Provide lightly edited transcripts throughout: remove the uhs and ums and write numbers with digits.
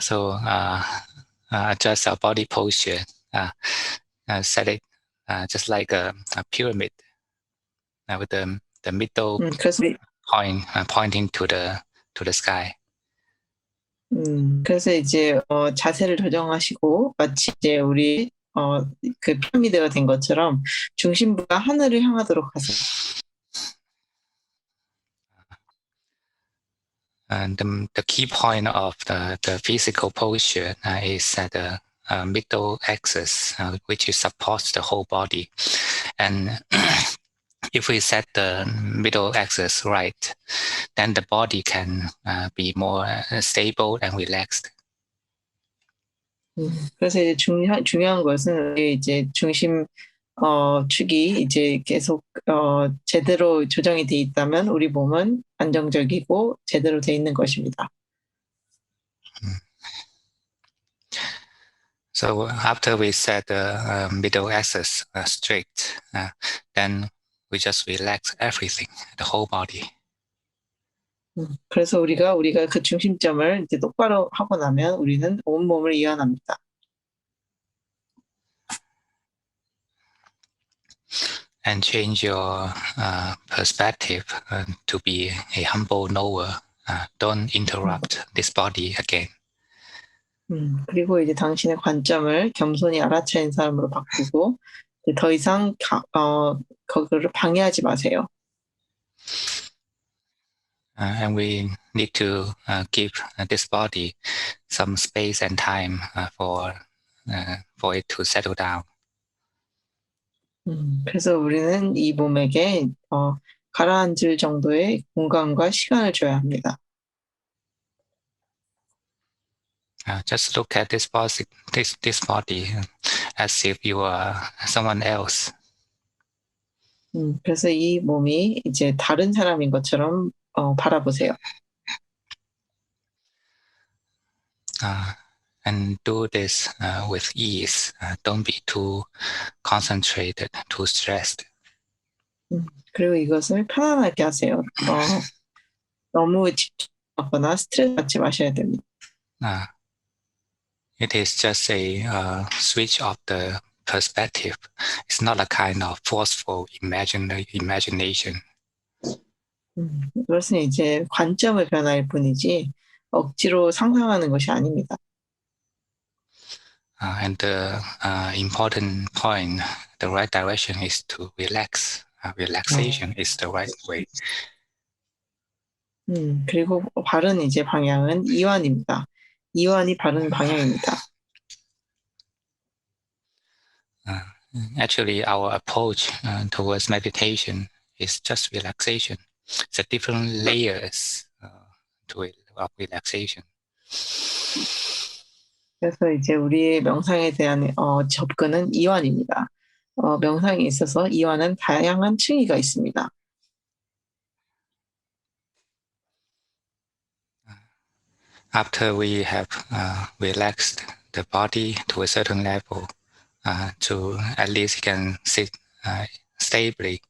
So adjust our body posture, set it just like a pyramid with the middle point pointing to the sky. 그래서 이제 자세를 조정하시고 마치 이제 우리 그 피라미드가 된 것처럼 중심부가 하늘을 향하도록 하세요. And the key point of the physical posture is at the middle axis, which supports the whole body. And if we set the middle axis right, then the body can be more stable and relaxed. 그래서 이제 중요한 것은 우리 이제 중심 축이 이제 계속 제대로 조정이 돼 있다면 우리 몸은 안정적이고 제대로 돼 있는 것입니다. So after we set the middle axis straight, then we just relax everything, the whole body. 그래서 우리가 그 중심점을 이제 똑바로 하고 나면 우리는 온 몸을 이완합니다. And change your perspective to be a humble knower. Don't interrupt this body again. 그리고 이제 당신의 관점을 겸손히 알아차린 사람으로 바꾸고 더 이상 그거를 방해하지 마세요. And we need to give this body some space and time for it to settle down. 그래서 우리는 이 몸에게 가라앉을 정도의 공간과 시간을 줘야 합니다. Just look at this body as if you are someone else. 그래서 이 몸이 이제 다른 사람인 것처럼 바라보세요. And do this with ease. Don't be too concentrated, too stressed. 그리고 이것을 편안하게 하세요. 너무 집중하거나 스트레스 받지 마셔야 됩니다. It is just a switch of the perspective. It's not a kind of forceful imagination. 그것은 이제 관점의 변화일 뿐이지 억지로 상상하는 것이 아닙니다. And the important point, the right direction is to relax. Relaxation is the right way. 그리고 바른 이제 방향은 이완입니다. 이완이 바른 방향입니다. Actually, our approach towards meditation is just relaxation. It's a different layers to it of relaxation. 그래서 이제 우리의 명상에 대한 접근은 이완입니다. 명상에 있어서 이완은 다양한 층위가 있습니다. After we have relaxed the body to a certain level, to at least can sit stably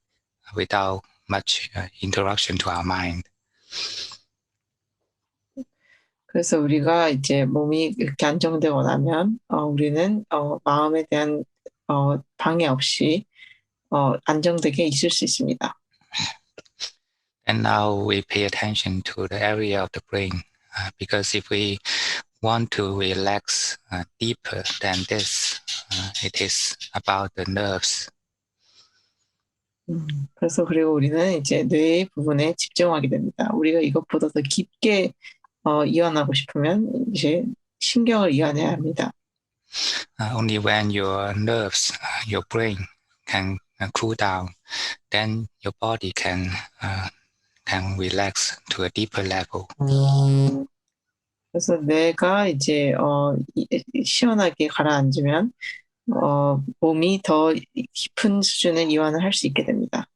without much interruption to our mind. 그래서 우리가 이제 몸이 이렇게 안정되고 나면 우리는 마음에 대한 방해 없이 안정되게 있을 수 있습니다. And now we pay attention to the area of the brain, because if we want to relax deeper than this, it is about the nerves. 그래서 그리고 우리는 이제 뇌의 부분에 집중하게 됩니다. 우리가 이것보다 더 깊게 이완하고 싶으면 이제 신경을 이완해야 합니다. Only when your nerves, your brain can cool down, then your body can relax to a deeper level. 그래서 뇌가 이제 시원하게 가라앉으면 몸이 더 깊은 수준의 이완을 할 수 있게 됩니다.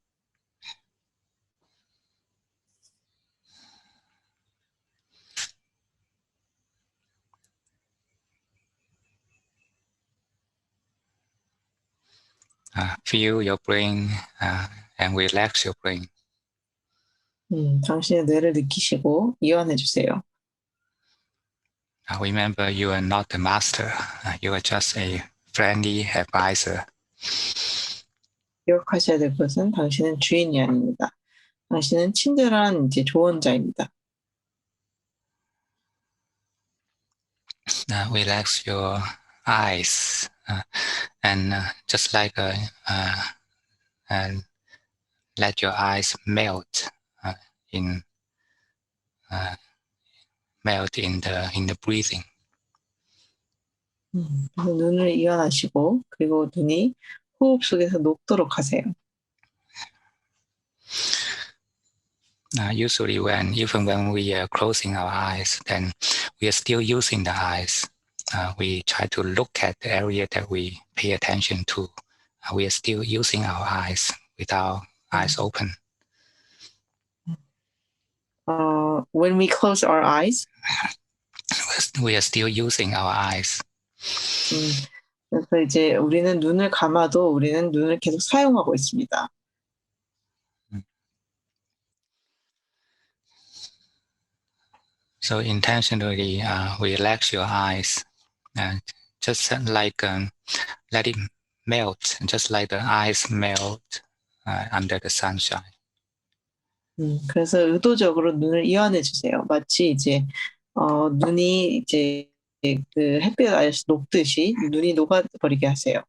Feel your brain and relax your brain. 당신의 뇌를 느끼시고 이완해 주세요. Remember, you are not the master. You are just a friendly advisor. 기억하셔야 될 것은 당신은 주인이 아닙니다. 당신은 친절한 이제 조언자입니다. Relax your eyes and just like and let your eyes melt in the breathing. 그래서 눈을 이완하시고 그리고 눈이 호흡 속에서 녹도록 하세요. Usually, even when we are closing our eyes, then we are still using the eyes. We try to look at the area that we pay attention to. We are still using our eyes with our eyes open. When we close our eyes, we are still using our eyes. 그래서 이제 우리는 눈을 감아도 우리는 눈을 계속 사용하고 있습니다. So intentionally relax your eyes, just like let it melt, just like the ice melt under the sunshine. 그래서 의도적으로 눈을 이완해 주세요. 마치 이제 눈이 이제 그 햇빛 아래서 녹듯이 눈이 녹아버리게 하세요.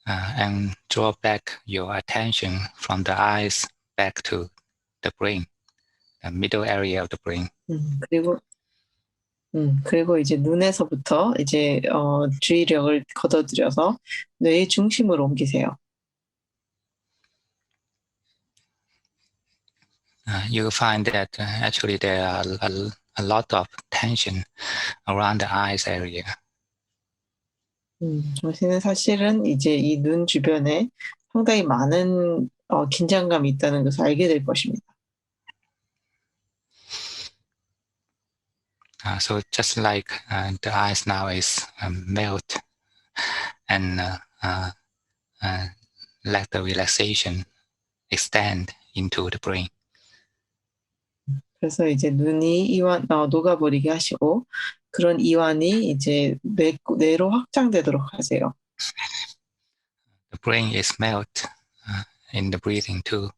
And draw back your attention from the eyes back to the brain, the middle area of the brain. 그리고 이제 눈에서부터 이제 주의력을 걷어들여서 뇌의 중심으로 옮기세요. You'll find that actually there are a lot of tension around the eyes area. 당신은 사실은 이제 이 눈 주변에 상당히 많은 긴장감이 있다는 것을 알게 될 것입니다. So just like the eyes now is melt and let the relaxation extend into the brain. 그래서 이제 눈이 이완 녹아버리게 하시고 그런 이완이 이제 뇌로 확장되도록 하세요. The brain is melt in the breathing too.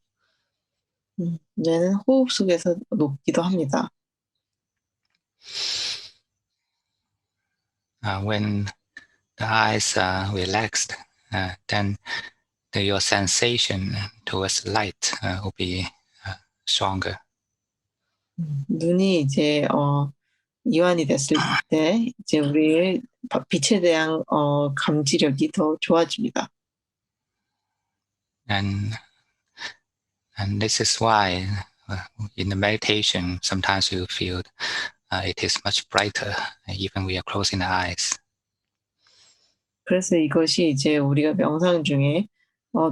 뇌는 호흡 속에서 녹기도 합니다. When the eyes are relaxed, then your sensation towards light will be stronger. 눈이 이제 이완이 됐을 때 이제 우리의 빛에 대한 감지력이 더 좋아집니다. And this is why in the meditation sometimes you feel it is much brighter even we are closing the eyes. 그래서 이것이 이제 우리가 명상 중에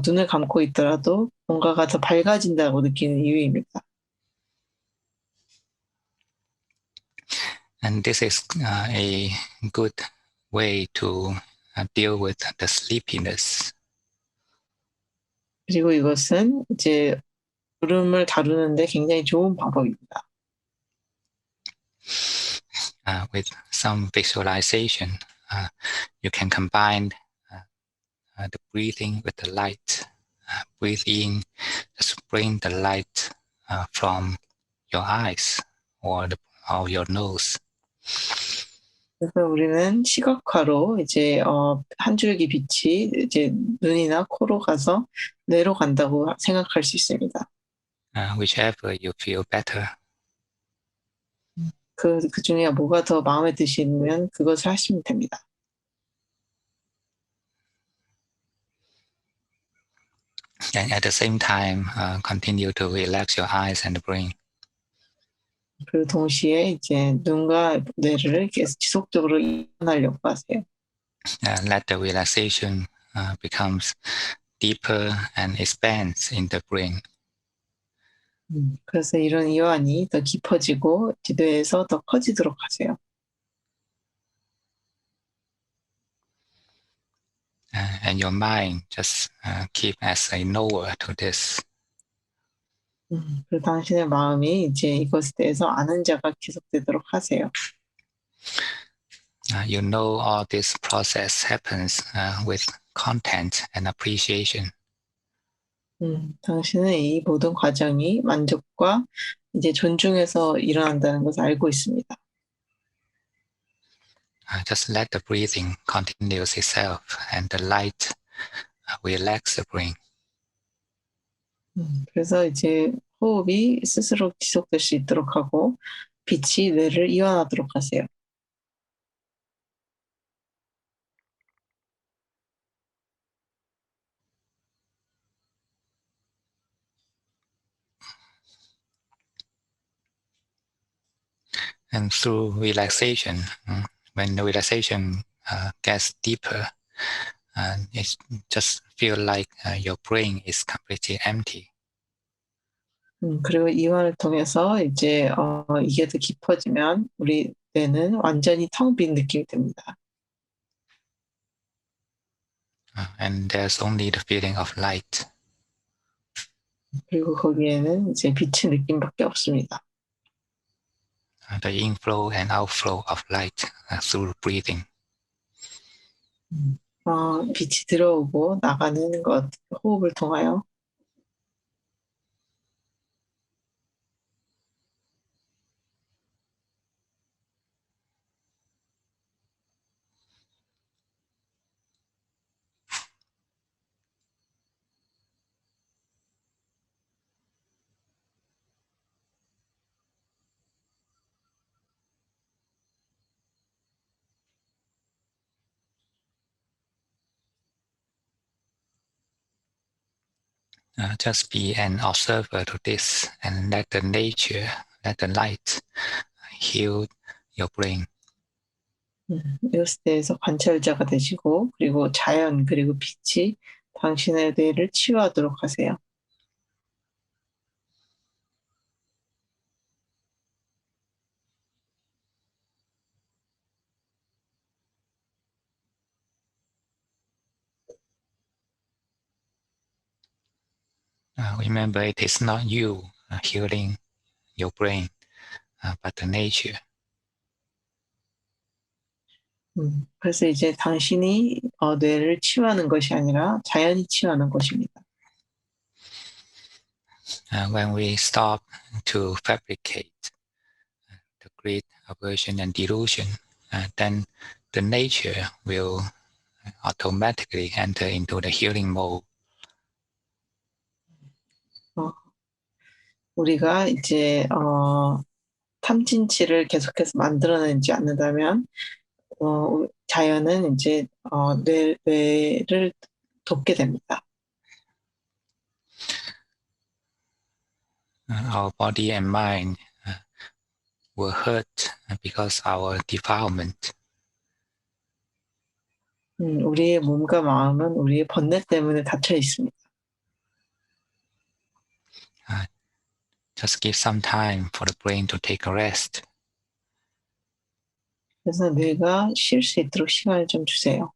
눈을 감고 있더라도 뭔가가 더 밝아진다고 느끼는 이유입니다. And this is a good way to deal with the sleepiness. 그리고 이것은 이제 졸음을 다루는데 굉장히 좋은 방법입니다. With some visualization, you can combine the breathing with the light. Breathe in, just bring the light from your eyes or your nose. 그래서 우리는 시각화로 이제 한 줄기 빛이 이제 눈이나 코로 가서 뇌로 간다고 생각할 수 있습니다. Whichever you feel better. 그 중에 뭐가 더 마음에 드시면 그것을 하시면 됩니다. And at the same time, continue to relax your eyes and the brain. 그리고 동시에 이제 눈과 뇌를 계속 지속적으로 이완하려고 하세요. Let the relaxation becomes deeper and expands in the brain. 그래서 이런 이완이 더 깊어지고 뇌에서 더 커지도록 하세요. And your mind just keep as a knower to this. 그리고 당신의 마음이 이제 이것에 대해서 아는 자가 계속되도록 하세요. You know all this process happens with content and appreciation. 당신은 이 모든 과정이 만족과 이제 존중에서 일어난다는 것을 알고 있습니다. Just let the breathing continues itself and the light relax the brain. 그래서 이제 호흡이 스스로 지속될 수 있도록 하고 빛이 뇌를 이완하도록 하세요. And through relaxation, when the relaxation gets deeper, it just feel like your brain is completely empty. 그리고 이완을 통해서 이제 이게 더 깊어지면 우리 뇌는 완전히 텅 빈 느낌이 듭니다. And there's only the feeling of light. 그리고 거기에는 이제 빛의 느낌밖에 없습니다. The inflow and outflow of light through breathing. 빛이 들어오고 나가는 것, 호흡을 통하여. Just be an observer to this and let the nature, let the light heal your brain. 이것에 대해서 관찰자가 되시고 그리고 자연 그리고 빛이 당신의 뇌를 치유하도록 하세요. Remember, it is not you healing your brain, but the nature. 그래서 이제 당신이 뇌를 치유하는 것이 아니라 자연이 치유하는 것입니다. When we stop to fabricate the greed, aversion, and delusion, then the nature will automatically enter into the healing mode. 우리가 이제 탐진치를 계속해서 만들어내지 않는다면 자연은 이제 뇌를 돕게 됩니다. Our body and mind were hurt because our defilement. 우리의 몸과 마음은 우리의 번뇌 때문에 닫혀 있습니다. Just give some time for the brain to take a rest. 그래서 뇌가 쉴 수 있도록 시간을 좀 주세요.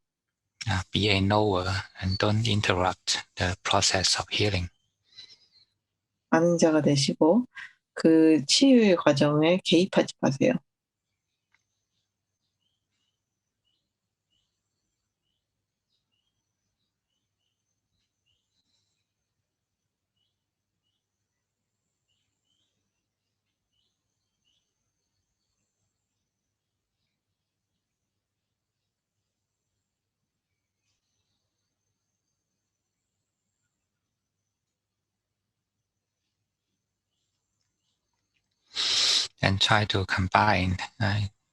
Be a knower and don't interrupt the process of healing. 아는 자가 되시고 그 치유의 과정에 개입하지 마세요. And try to combine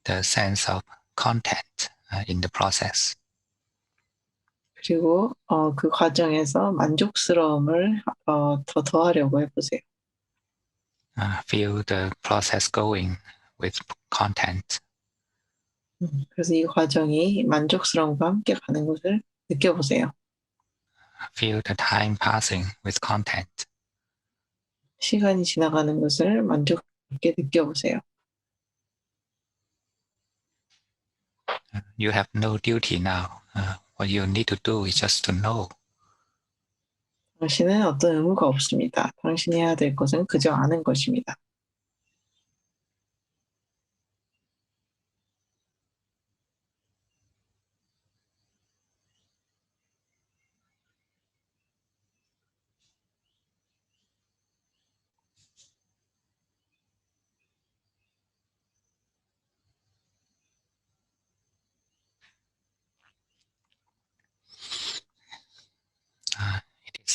the sense of content in the process. 그리고 그 과정에서 만족스러움을 더 더하려고 해보세요. Feel the process going with content. 그래서 이 과정이 만족스러움과 함께 가는 것을 느껴보세요. Feel the time passing with content. 시간이 지나가는 것을 만족스럽게 느껴보세요. You have no duty now. What you need to do is just to know. 당신은 어떤 의무가 없습니다. 당신이 해야 될 것은 그저 아는 것입니다.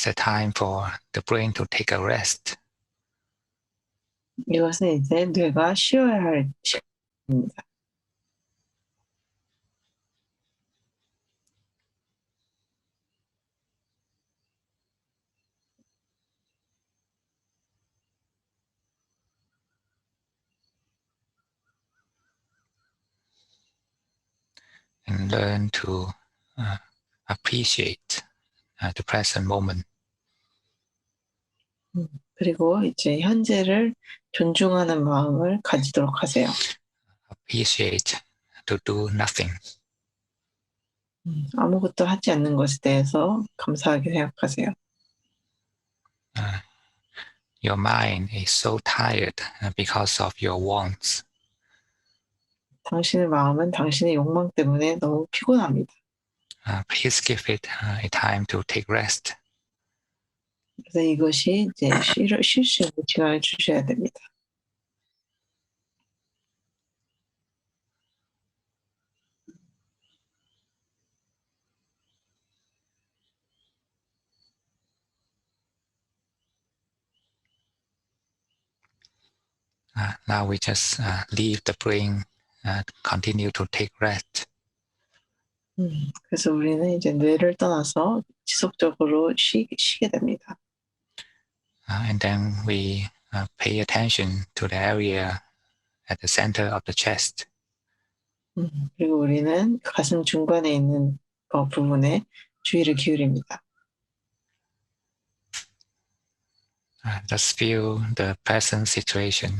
it's a time for the brain to take a rest. 이것은 이제 뇌가 쉬어야 할 시간입니다. And learn to appreciate the present moment. 그리고 이제 현재를 존중하는 마음을 가지도록 하세요. Appreciate to do nothing. 아무것도 하지 않는 것에 대해서 감사하게 생각하세요. Your mind is so tired because of your wants. 당신의 마음은 당신의 욕망 때문에 너무 피곤합니다. Please give it a time to take rest. 그래서 이것이 이제 쉴 수 있는 시간을 주셔야 됩니다. Now we just leave the brain, continue to take rest. 그래서 우리는 이제 뇌를 떠나서 지속적으로 쉬게 됩니다. And then we pay attention to the area at the center of the chest. 그리고 우리는 가슴 중간에 있는 부분에 주의를 기울입니다. Just feel the present situation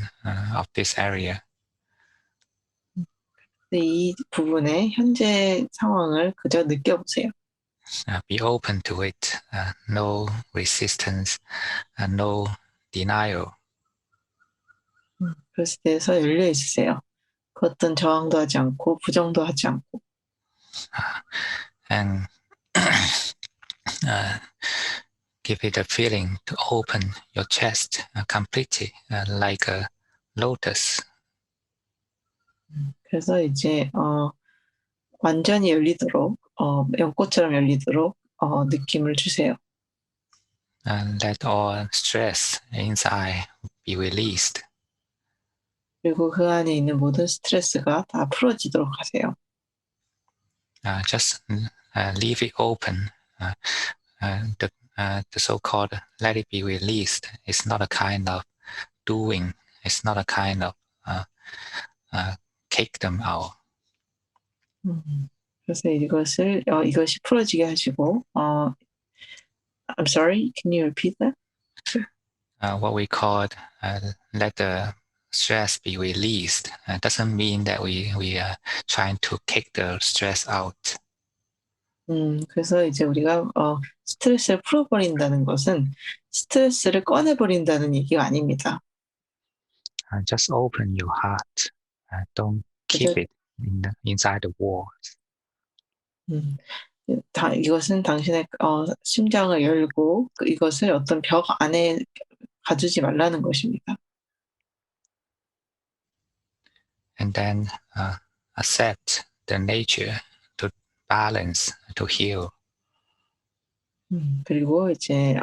of this area. 이 부분의 현재 상황을 그저 느껴보세요. Be open to it. No resistance, no denial. 그것에 대해서 열려 있으세요. 그 어떤 저항도 하지 않고 부정도 하지 않고. And give it a feeling to open your chest completely, like a lotus. 그래서 이제 완전히 열리도록 연꽃처럼 열리도록 느낌을 주세요. And let all stress inside be released. 그리고 그 안에 있는 모든 스트레스가 다 풀어지도록 하세요. Just leave it open. The so-called let it be released is not a kind of doing. It's not a kind of kick them out. 그래서 이것이 풀어지게 하시고 I'm sorry, can you repeat that? What we call let the stress be released doesn't mean that we are trying to kick the stress out. 그래서 이제 우리가 스트레스를 풀어버린다는 것은 스트레스를 꺼내버린다는 얘기가 아닙니다. Just open your heart. Don't keep it inside the walls. 이것은 당신의 심장을 열고 이것을 어떤 벽 안에 가두지 말라는 것입니다. And then accept the nature to balance, to heal. 그리고 이제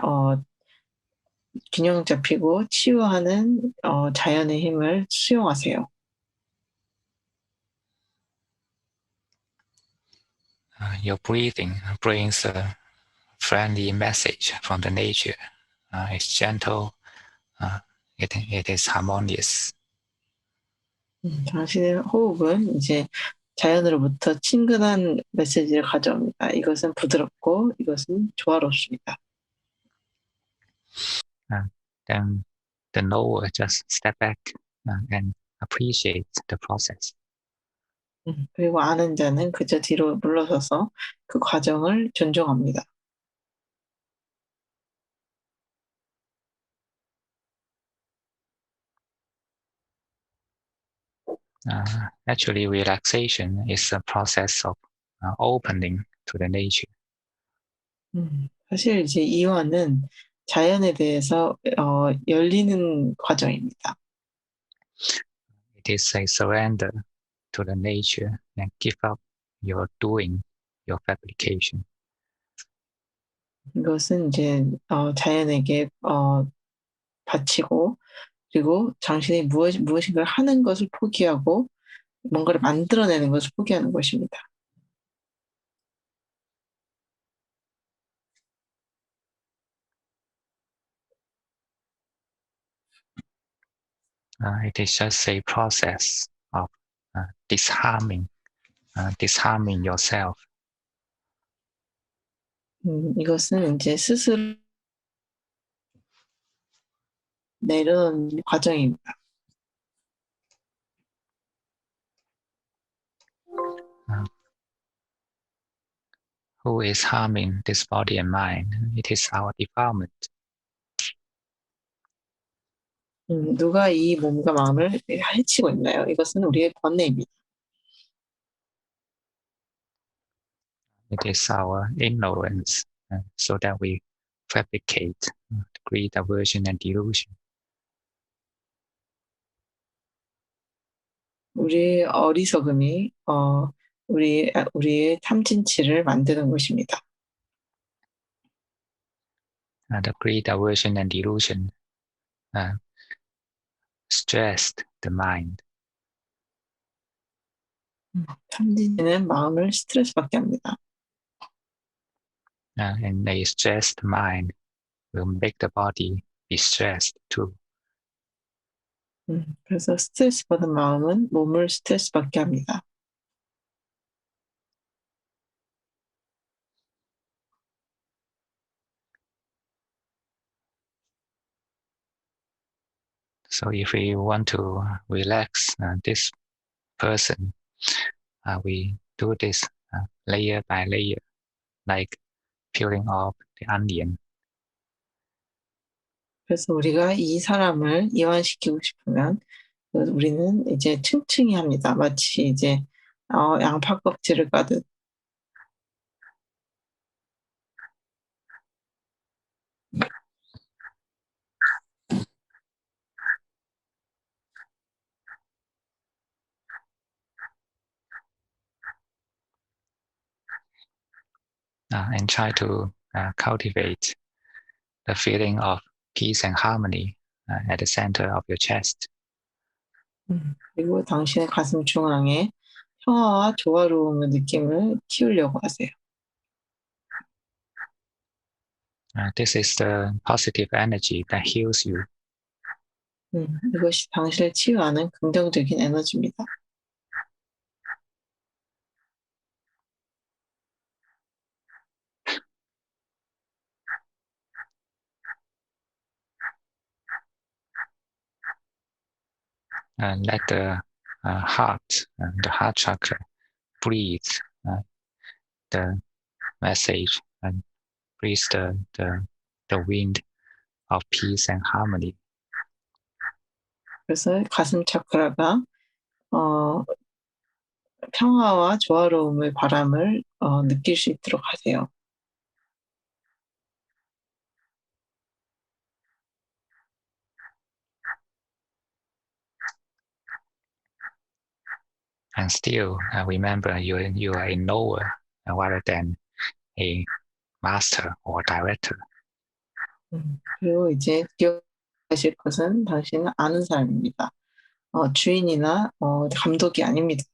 균형 잡히고 치유하는 자연의 힘을 수용하세요. Your breathing brings a friendly message from the nature. It's gentle. It is harmonious. 당신의 호흡은 이제 자연으로부터 친근한 메시지를 가져옵니다. 이것은 부드럽고 이것은 조화롭습니다. Then the knower just step back and appreciate the process. 그리고 아는 자는 그저 뒤로 물러서서 그 과정을 존중합니다. Actually, relaxation is a process of opening to the nature. 사실 이제 이완은 자연에 대해서 열리는 과정입니다. It is a surrender to the nature and give up your doing, your fabrication. 이것은 이제 자연에게 바치고 그리고 당신이 무엇인가를 하는 것을 포기하고 뭔가를 만들어내는 것을 포기하는 것입니다. It is just a process of disarming yourself. 이것은 이제 스스로 내려놓는 과정입니다. Who is harming this body and mind? It is our defilement. 누가 이 몸과 마음을 해치고 있나요? 이것은 우리의 번뇌입니다. It is our ignorance, so that we fabricate greed, aversion, and delusion. 우리의 어리석음이 우리의 탐진치를 만드는 것입니다. The greed, aversion, and delusion stressed the mind. 탐진치는 마음을 스트레스받게 합니다. And a stressed mind will make the body be stressed too. 그래서 스트레스 받은 마음은 몸을 스트레스 받게 합니다. So if we want to relax this person, we do this layer by layer, like peeling off the onion. 그래서 우리가 이 사람을 이완시키고 싶으면 우리는 이제 층층이 합니다. 마치 이제 양파 껍질을 까듯. And try to cultivate the feeling of peace and harmony at the center of your chest. 그리고 당신의 가슴 중앙에 평화와 조화로움의 느낌을 키우려고 하세요. This is the positive energy that heals you. 이것이 당신을 치유하는 긍정적인 에너지입니다. Let the heart chakra breathe the message and breathe the wind of peace and harmony. 그래서 가슴 차크라가 평화와 조화로움의 바람을 느낄 수 있도록 하세요. And still remember you are a knower rather than a master or director. 그리고 이제 기억하실 것은 당신은 아는 사람입니다. 주인이나 감독이 아닙니다.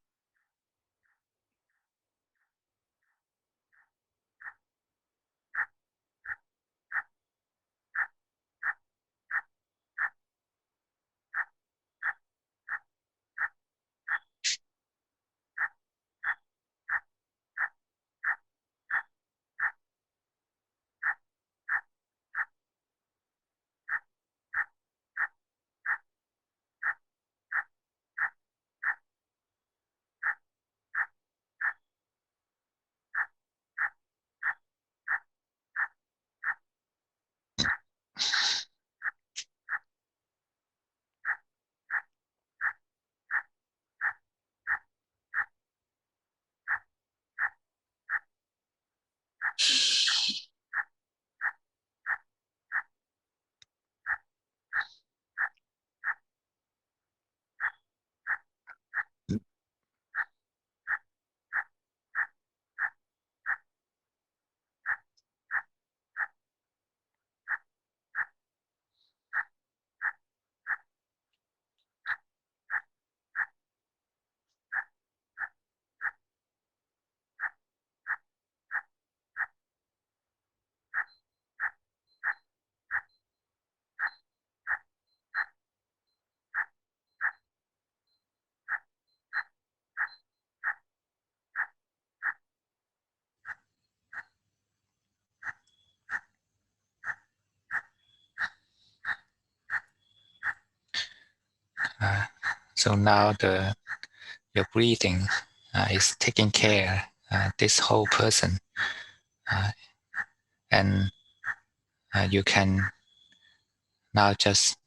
So now your breathing is taking care this whole person, and you can now just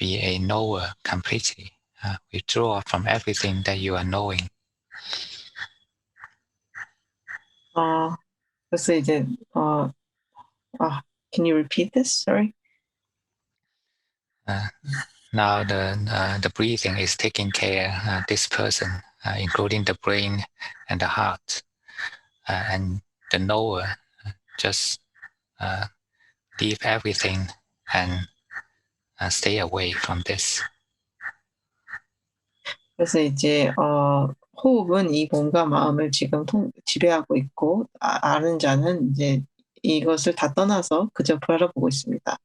be a knower completely. Withdraw from everything that you are knowing. 그래서 이제 can you repeat this? Sorry. Now the breathing is taking care this person, including the brain and the heart, and the knower just leave everything and stay away from this. 그래서 이제 호흡은 이 몸과 마음을 지금 지배하고 있고 아는 자는 이제 이것을 다 떠나서 그저 바라보고 있습니다.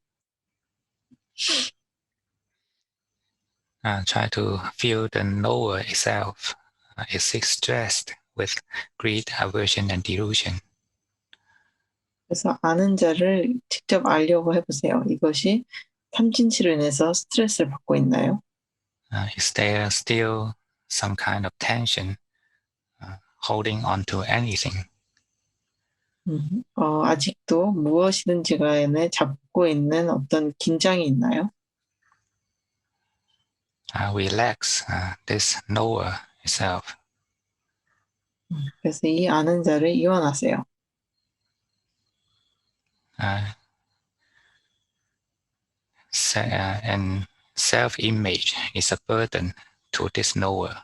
Try to feel the knower itself is stressed with greed, aversion, and delusion. 그래서 아는 자를 직접 알려고 해보세요. 이것이 탐진치로 인해서 스트레스를 받고 있나요? Is there still some kind of tension holding on to anything? 아직도 무엇이든지 간에 잡고 있는 어떤 긴장이 있나요? Relax this knower itself. 그래서 이 아는 자를 이완하세요. And self-image is a burden to this knower.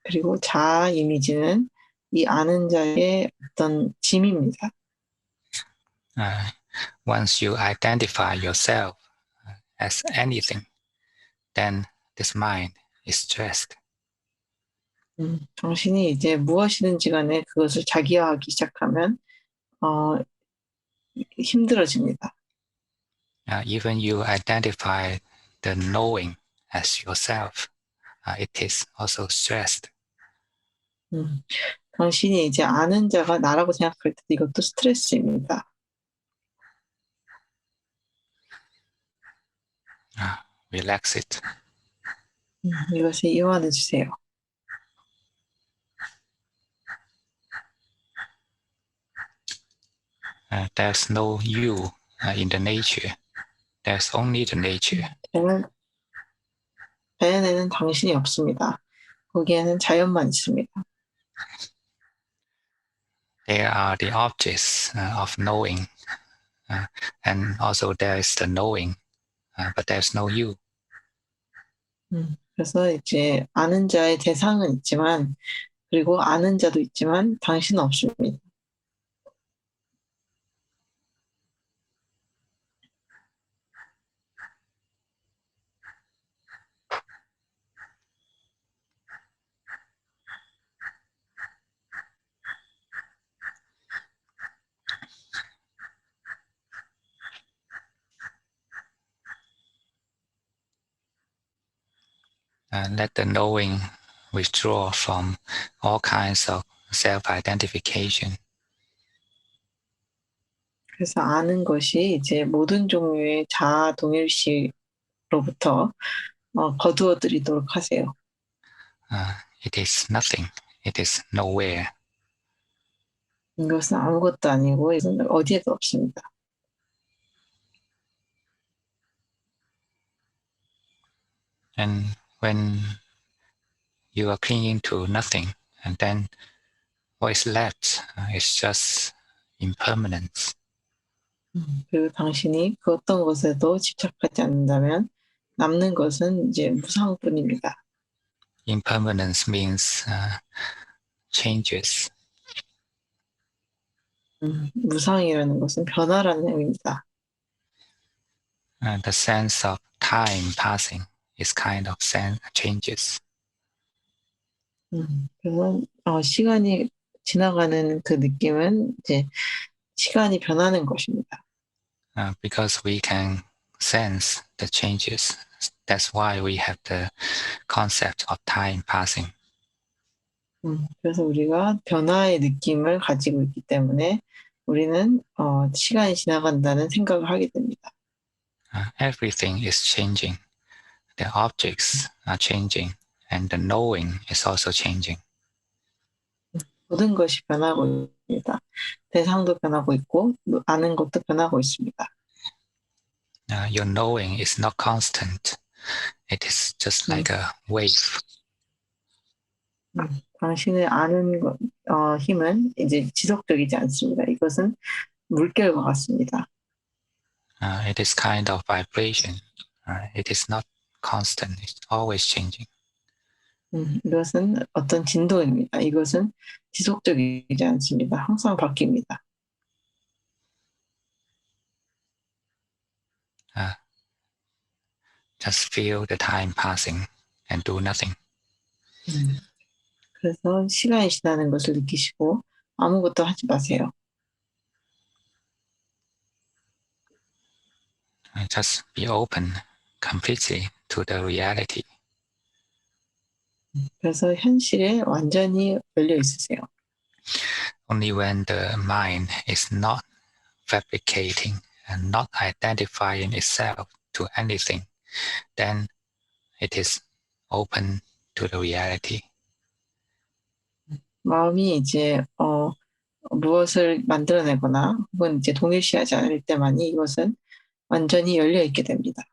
그리고 자아 이미지는 이 아는 자의 어떤 짐입니다. Once you identify yourself as anything, then this mind is stressed. 당신이 이제 무엇이든지 간에 그것을 자기화하기 시작하면 힘들어집니다. Even you identify the knowing as yourself, it is also stressed. 당신이 이제 아는 자가 나라고 생각할 때 이것도 스트레스입니다. Relax it. 이것을 이완해 주세요. There's no you in the nature. There's only the nature. 자연에는 당신이 없습니다. 거기에는 자연만 있습니다. There are the objects of knowing, and also there is the knowing, but there's no you. 그래서 이제 아는 자의 대상은 있지만 그리고 아는 자도 있지만 당신은 없습니다. Let the knowing withdraw from all kinds of self-identification. 그래서 아는 것이 이제 모든 종류의 자아 동일시로부터 거두어들이도록 하세요. It is nothing. It is nowhere. 이것은 아무것도 아니고 이것은 어디에도 없습니다. And when you are clinging to nothing, and then what is left is just impermanence. 그리고 당신이 그 어떤 것에도 집착하지 않는다면 남는 것은 이제 무상뿐입니다. Impermanence means changes. 무상이라는 것은 변화라는 의미입니다. The sense of time passing is kind of changes. 그래서 시간이 지나가는 그 느낌은 이제 시간이 변하는 것입니다. Because we can sense the changes. That's why we have the concept of time passing. 그래서 우리가 변화의 느낌을 가지고 있기 때문에 우리는 시간이 지나간다는 생각을 하게 됩니다. Everything is changing. the objects are changing and the knowing is also changing. 모든 것이 변하고 있습니다. 대상도 변하고 있고 아는 것도 변하고 있습니다. Your knowing is not constant. It is just like a wave. 당신의 아는 힘은 이제 지속적이지 않습니다. 이것은 물결과 같습니다. It is kind of vibration. It is not constant. It's always changing. 이것은 어떤 진동입니다. 이것은 지속적이지 않습니다. 항상 바뀝니다. Just feel the time passing and do nothing. 그래서 시간이 지나는 것을 느끼시고 아무것도 하지 마세요. Just be open completely to the reality. 그래서 현실에 완전히 열려 있으세요. Only when the mind is not fabricating and not identifying itself to anything, then it is open to the reality. 마음이 이제 무엇을 만들어내거나 혹은 이제 동일시하지 않을 때만이 이것은 완전히 열려 있게 됩니다.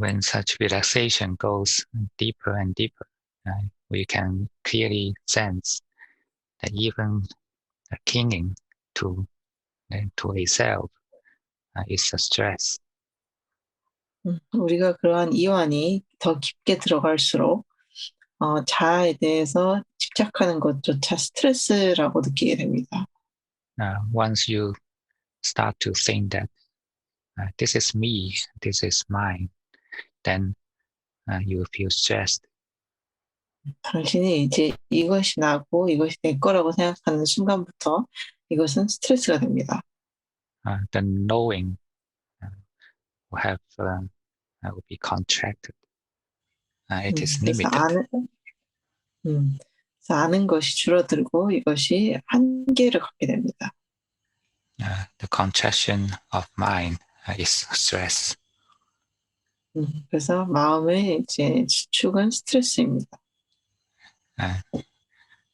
When such relaxation goes deeper and deeper, we can clearly sense that even clinging to a self is a stress. 우리가 그러한 이완이 더 깊게 들어갈수록 자아에 대해서 집착하는 것조차 스트레스라고 느끼게 됩니다. Once you start to think that this is me, this is mine, then you feel stressed. 당신이 이제 이것이 나고 이것이 내 거라고 생각하는 순간부터 이것은 스트레스가 됩니다. The knowing will be contracted. It is 그래서 limited. 그래서 아는 것이 줄어들고 이것이 한계를 갖게 됩니다. The contraction of mind is stress. 그래서 마음의 이제 지축은 스트레스입니다.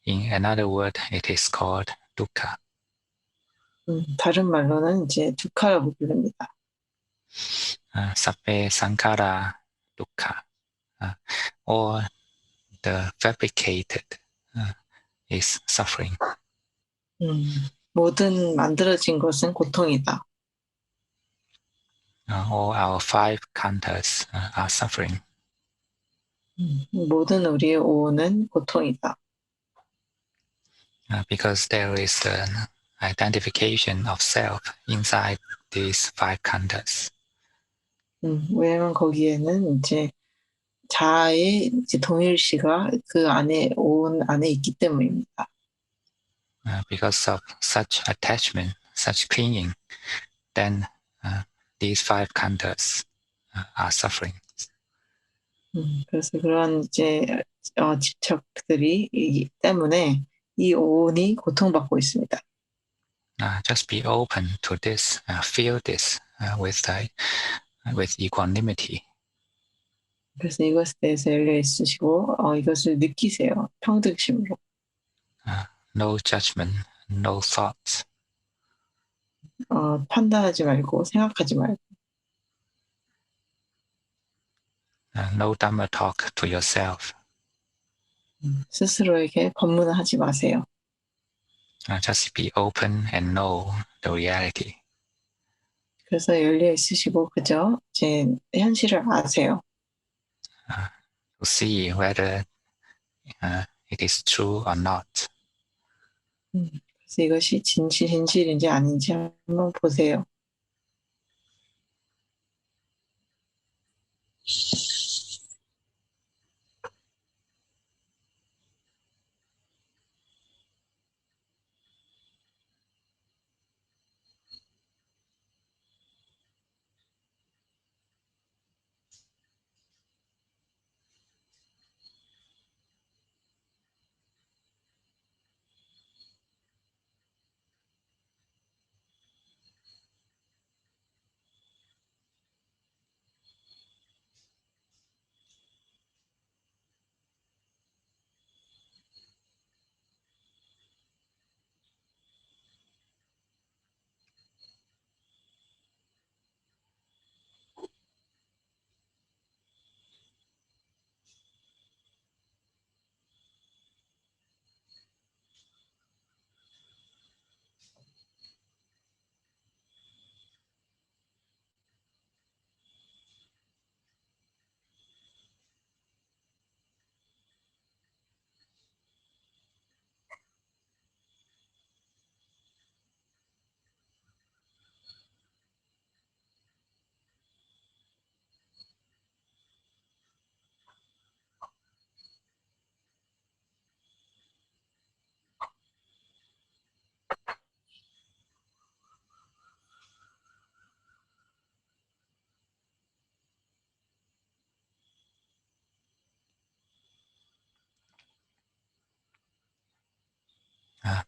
In another word, it is called dukkha. 다른 말로는 이제 두카라고 부릅니다. Sabbe sankhara dukkha. Or the fabricated is suffering. 모든 만들어진 것은 고통이다. All our five khandhas are suffering. 모든 우리의 오는 고통이다. Because there is an identification of self inside these five khandhas. 왜냐면 거기에는 이제 자아의 이제 동일시가 그 안에 온 안에 있기 때문입니다. Because of such attachment, such clinging, then these five khandhas are suffering. 그래서 그런 이제 집착들이 때문에 이 오온이 고통받고 있습니다. Just be open to this, feel this with equanimity. 그래서 이것에 대해서 열려 있으시고 이것을 느끼세요. 평등심으로. No judgment, no thoughts. 판단하지 말고 생각하지 말고. No Dhamma talk to yourself. 스스로에게 법문을 하지 마세요. Just be open and know the reality. 그래서 열려 있으시고 그저 이제 현실을 아세요. To see whether it is true or not. 그래서 이것이 진실인지 아닌지 한번 보세요.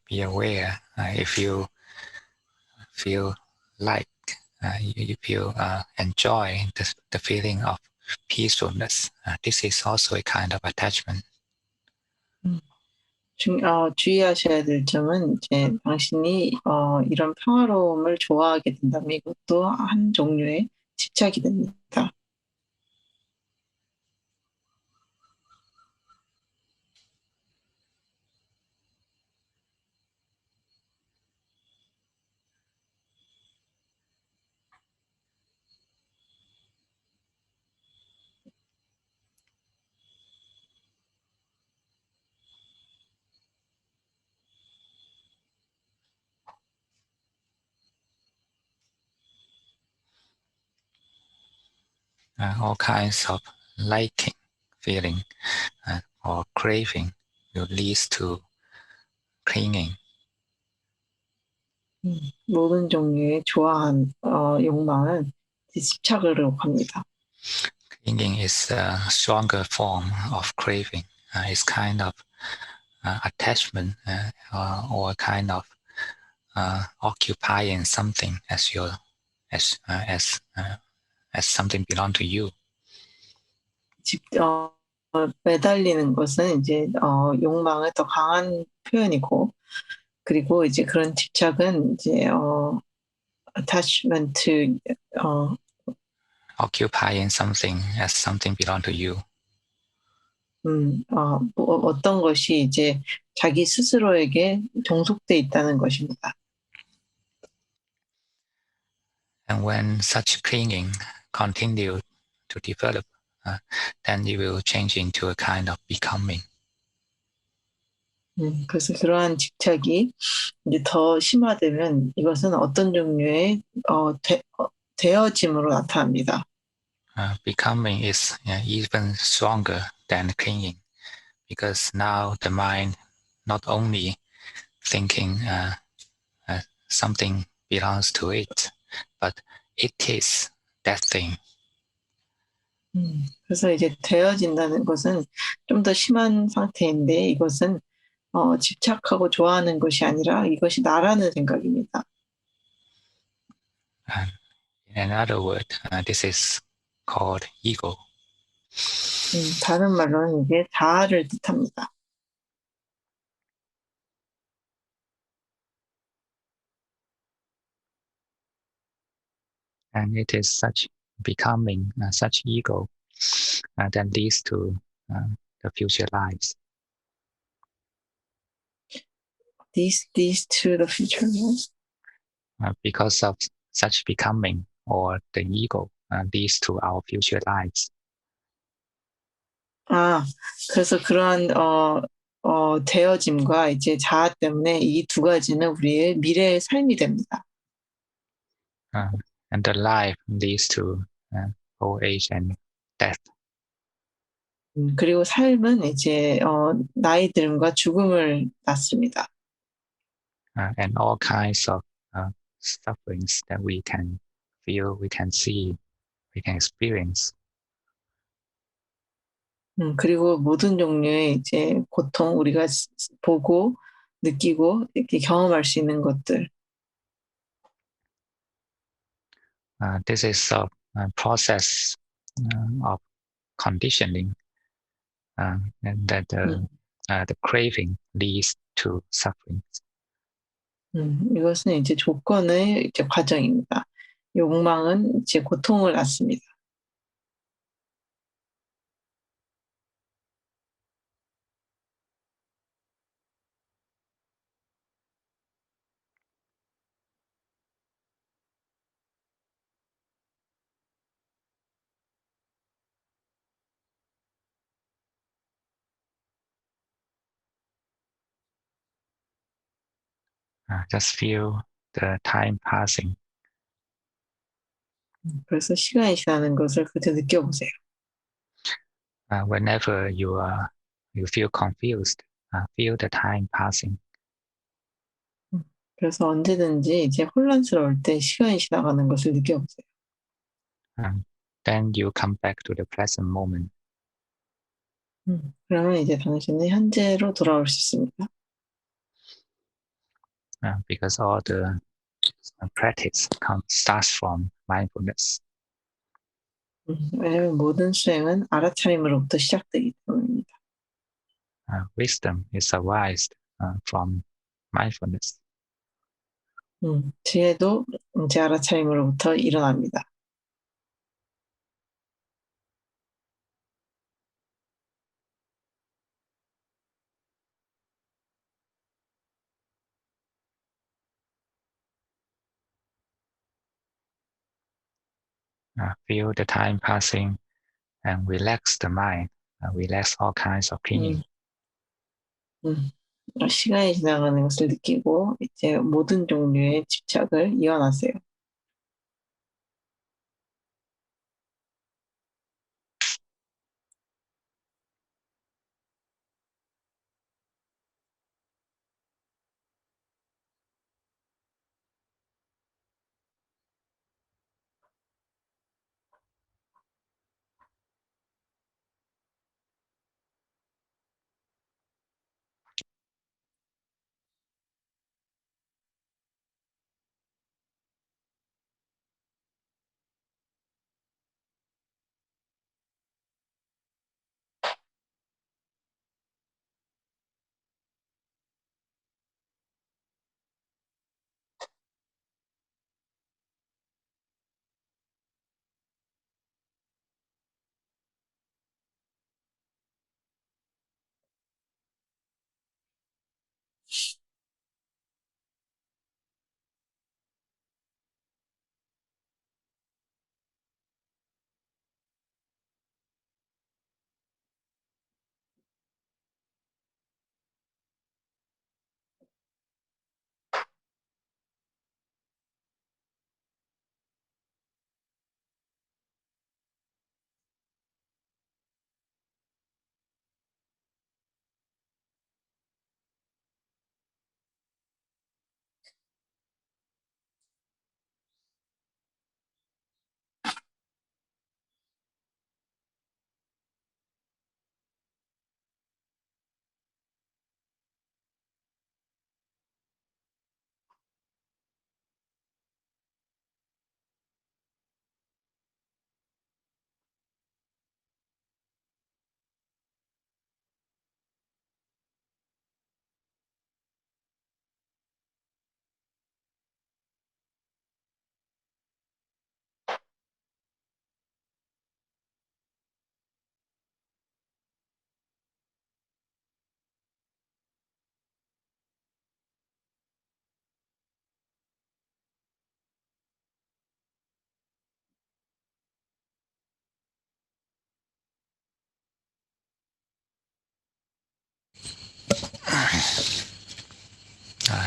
be aware if you feel like you feel enjoy the feeling of peacefulness. This is also a kind of attachment. 주의하셔야 될 점은 이제 당신이 이런 평화로움을 좋아하게 된다면 이것도 한 종류의 집착이 됩니다. All kinds of liking feeling or craving will lead to clinging. 모든 종류의 좋아한 욕망은 집착으로 갑니다. Clinging is a stronger form of craving. It's kind of attachment or kind of occupying something as your as something belong to you. 매달리는 것은 이제 욕망의 더 강한 표현이고, 그리고 이제 그런 집착은 이제 attachment occupying something as something belong to you. 어떤 것이 이제 자기 스스로에게 종속돼 있다는 것입니다. And when such clinging continue to develop, then it will change into a kind of becoming. 그래서 그러한 집착이 이제 더 심화되면 이것은 어떤 종류의 되어짐으로 나타납니다. Becoming is even stronger than clinging, because now the mind not only thinking something belongs to it, but it is that thing. 그래서 이제 되어진다는 것은 좀 더 심한 상태인데 이것은 집착하고 좋아하는 것이 아니라 이것이 나라는 생각입니다. In other words, this is called ego. 다른 말로는 이게 자아를 뜻합니다. And it is such becoming, such ego that leads to the future lives. These to the future lives. Because of such becoming or the ego leads to our future lives. 그래서 그러한 되어짐과 이제 자아 때문에 이 두 가지는 우리의 미래의 삶이 됩니다. And the life leads to old age and death. 그리고 삶은 이제 나이 듦과 죽음을 낳습니다. And all kinds of sufferings that we can feel, we can see, we can experience. 그리고 모든 종류의 이제 고통 우리가 보고 느끼고 이렇게 경험할 수 있는 것들. This is a process of conditioning, and that the craving leads to suffering. 이것은 이제 조건의 이제 과정입니다. 욕망은 이제 고통을 낳습니다. Just feel the time passing. 그래서 시간이 지나는 것을 그때 느껴보세요. Whenever you feel confused, feel the time passing. 그래서 언제든지 이제 혼란스러울 때 시간이 지나가는 것을 느껴보세요. Then you come back to the present moment. 그러면 이제 당신은 현재로 돌아올 수 있습니다. because all the practice starts from mindfulness. 왜냐하면 모든 수행은 알아차림으로부터 시작되기 때문입니다. Wisdom is arised from mindfulness. 지혜도 이제 알아차림으로부터 일어납니다. Feel the time passing and relax the mind. Relax all kinds of clinging. 시간이 지나가는 것을 느끼고 이제 모든 종류의 집착을 이완하세요.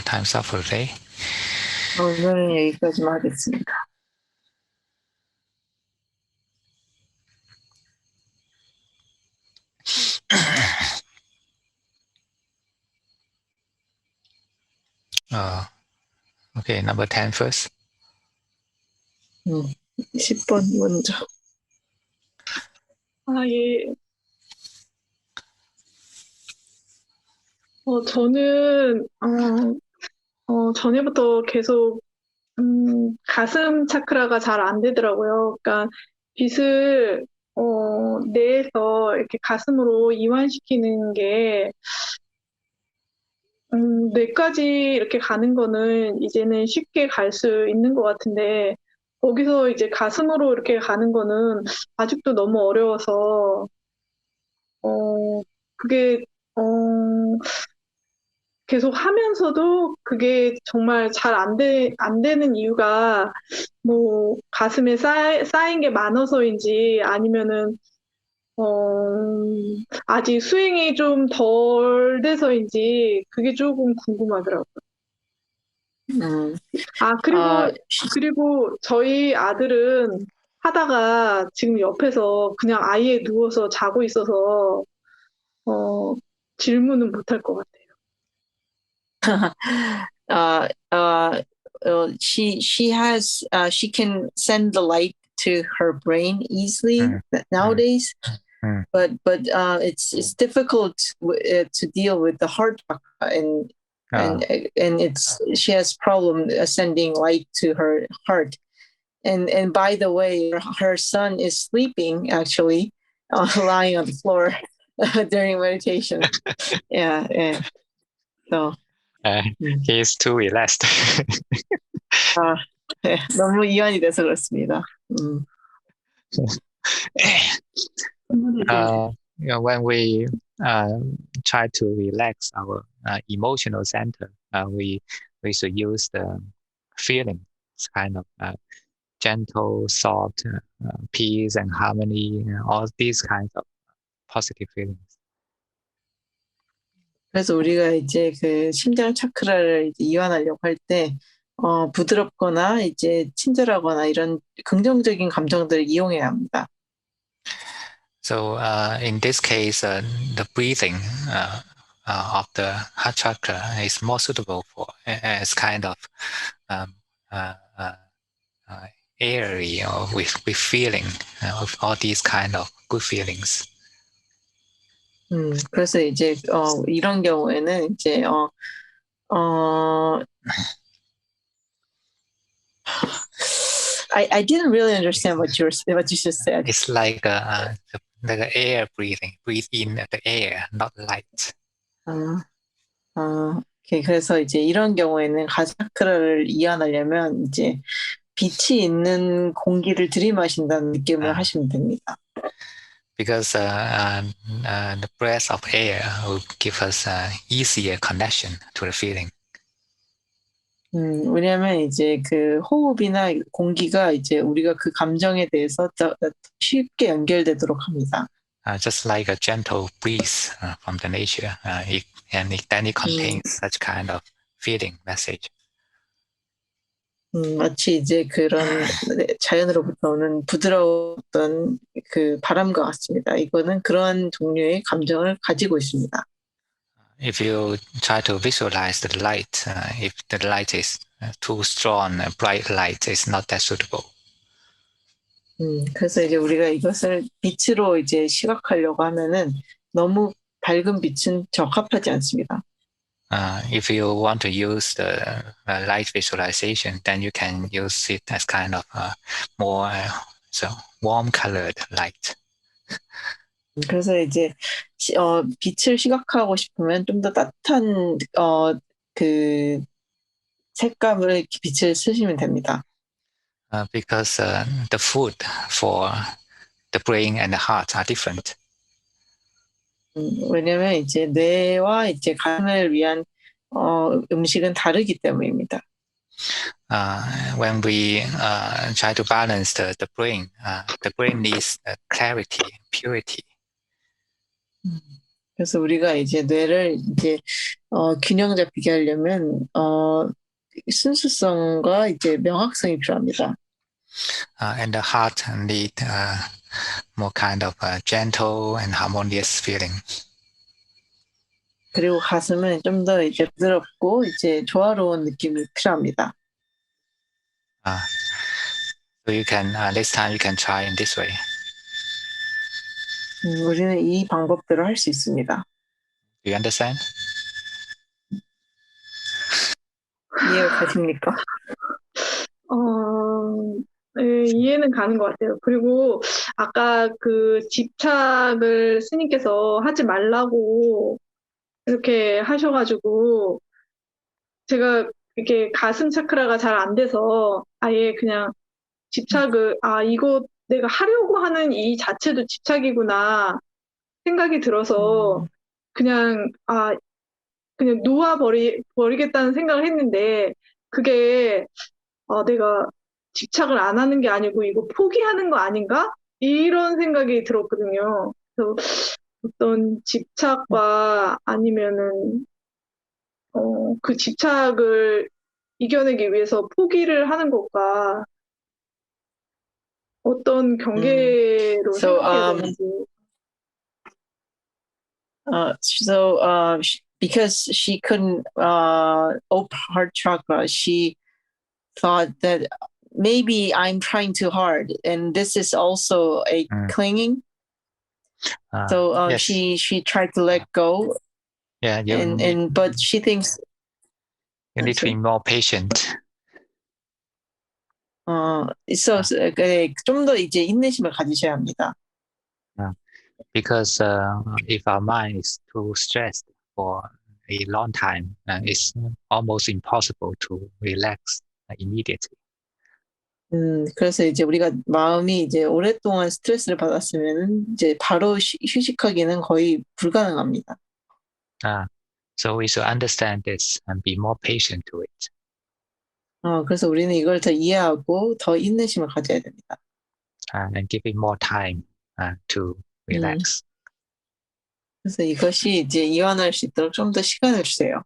Time's up for the day. 오늘은 여기까지만 하겠습니다. Okay, number 10 first. 10번 먼저. 예. 저는, 전에부터 계속, 가슴 차크라가 잘 안 되더라고요. 그러니까, 빛을, 뇌에서 이렇게 가슴으로 이완시키는 게, 뇌까지 이렇게 가는 거는 이제는 쉽게 갈 수 있는 것 같은데, 거기서 이제 가슴으로 이렇게 가는 거는 아직도 너무 어려워서, 그게, 계속 하면서도 그게 정말 잘 안 되는 이유가 뭐 가슴에 쌓인 게 많아서인지 아니면은, 아직 수행이 좀 덜 돼서인지 그게 조금 궁금하더라고요. 그리고 저희 아들은 하다가 지금 옆에서 그냥 아예 누워서 자고 있어서, 질문은 못할 것 같아요. she can send the light to her brain easily nowadays, but it's difficult to deal with the heart chakra, and and she has problem sending light to her heart. And by the way, her son is sleeping actually, lying on the floor during meditation. Yeah. So he is too relaxed. 네, 너무 이완이 돼서 그렇습니다. When we try to relax our emotional center, we should use the feeling, kind of gentle, soft, peace and harmony, all these kinds of positive feelings. 그래서 우리가 이제 그 심장 차크라를 이제 이완하려고 할 때 부드럽거나 이제 친절하거나 이런 긍정적인 감정들을 이용해야 합니다. So in this case, the breathing of the heart chakra is more suitable for as kind of airy or with feeling of all these kind of good feelings. 그래서 이제 이런 경우에는 이제 I didn't really understand what you just said. It's like the air breathing. Breathe in the air, not light. 그래서 이제 이런 경우에는 가사크라를 이완하려면 이제 빛이 있는 공기를 들이마신다는 느낌을 하시면 됩니다. Because the breath of air will give us easier connection to the feeling. 왜냐하면 이제 그 호흡이나 공기가 이제 우리가 그 감정에 대해서 더 쉽게 연결되도록 합니다. Just like a gentle breeze from the nature, then it contains such kind of feeling message. 마치 이제 그런 자연으로부터 오는 부드러웠던 그 바람과 같습니다. 이거는 그런 종류의 감정을 가지고 있습니다. If you try to visualize the light, if the light is too strong, bright light is not that suitable. 그래서 이제 우리가 이것을 빛으로 이제 시각하려고 하면은 너무 밝은 빛은 적합하지 않습니다. If you want to use the light visualization, then you can use it as kind of more warm-colored light. 그래서 이제 빛을 시각하고 싶으면 좀 더 따뜻한 그 색감을 빛을 쓰시면 됩니다. Because the food for the brain and the heart are different. 왜냐하면 이제 뇌와 이제 간을 위한 음식은 다르기 때문입니다. When we try to balance the brain needs clarity, purity. 그래서 우리가 이제 뇌를 이제 균형 잡히게 하려면 순수성과 이제 명확성이 필요합니다. And the heart need more kind of gentle and harmonious feeling. 그리고 가슴은 좀 더 이제 부드럽고 이제 조화로운 느낌이 필요합니다. So you can this time you can try in this way. 우리는 이 방법대로 할 수 있습니다. Do you understand? 이해가 가십니까? 네, 이해는 가는 것 같아요. 그리고 아까 그 집착을 스님께서 하지 말라고 이렇게 하셔가지고 제가 이렇게 가슴 차크라가 잘 안 돼서 아예 그냥 집착을 이거 내가 하려고 하는 이 자체도 집착이구나 생각이 들어서 그냥 그냥 놓아버리겠다는 생각을 했는데 그게 내가 집착을 안 하는 게 아니고 이거 포기하는 거 아닌가? 이런 생각이 들었거든요. 그래서 어떤 집착과 아니면은 그 집착을 이겨내기 위해서 포기를 하는 것과 어떤 경계로 생각해야 되는지. Because she couldn't open her chakra, she thought that maybe I'm trying too hard, and this is also a clinging. So yes. she tried to let go. Yeah, but she thinks You need to be more patient. 좀 더 이제 인내심을 가지셔야 합니다. Because if our mind is too stressed for a long time, it's almost impossible to relax immediately. 그래서 이제 우리가 마음이 이제 오랫동안 스트레스를 받았으면 이제 바로 휴식하기는 거의 불가능합니다. So we should understand this and be more patient to it. 그래서 우리는 이걸 더 이해하고 더 인내심을 가져야 됩니다. And give it more time to relax. 그래서 이것이 이제 이완할 수 있도록 좀 더 시간을 주세요.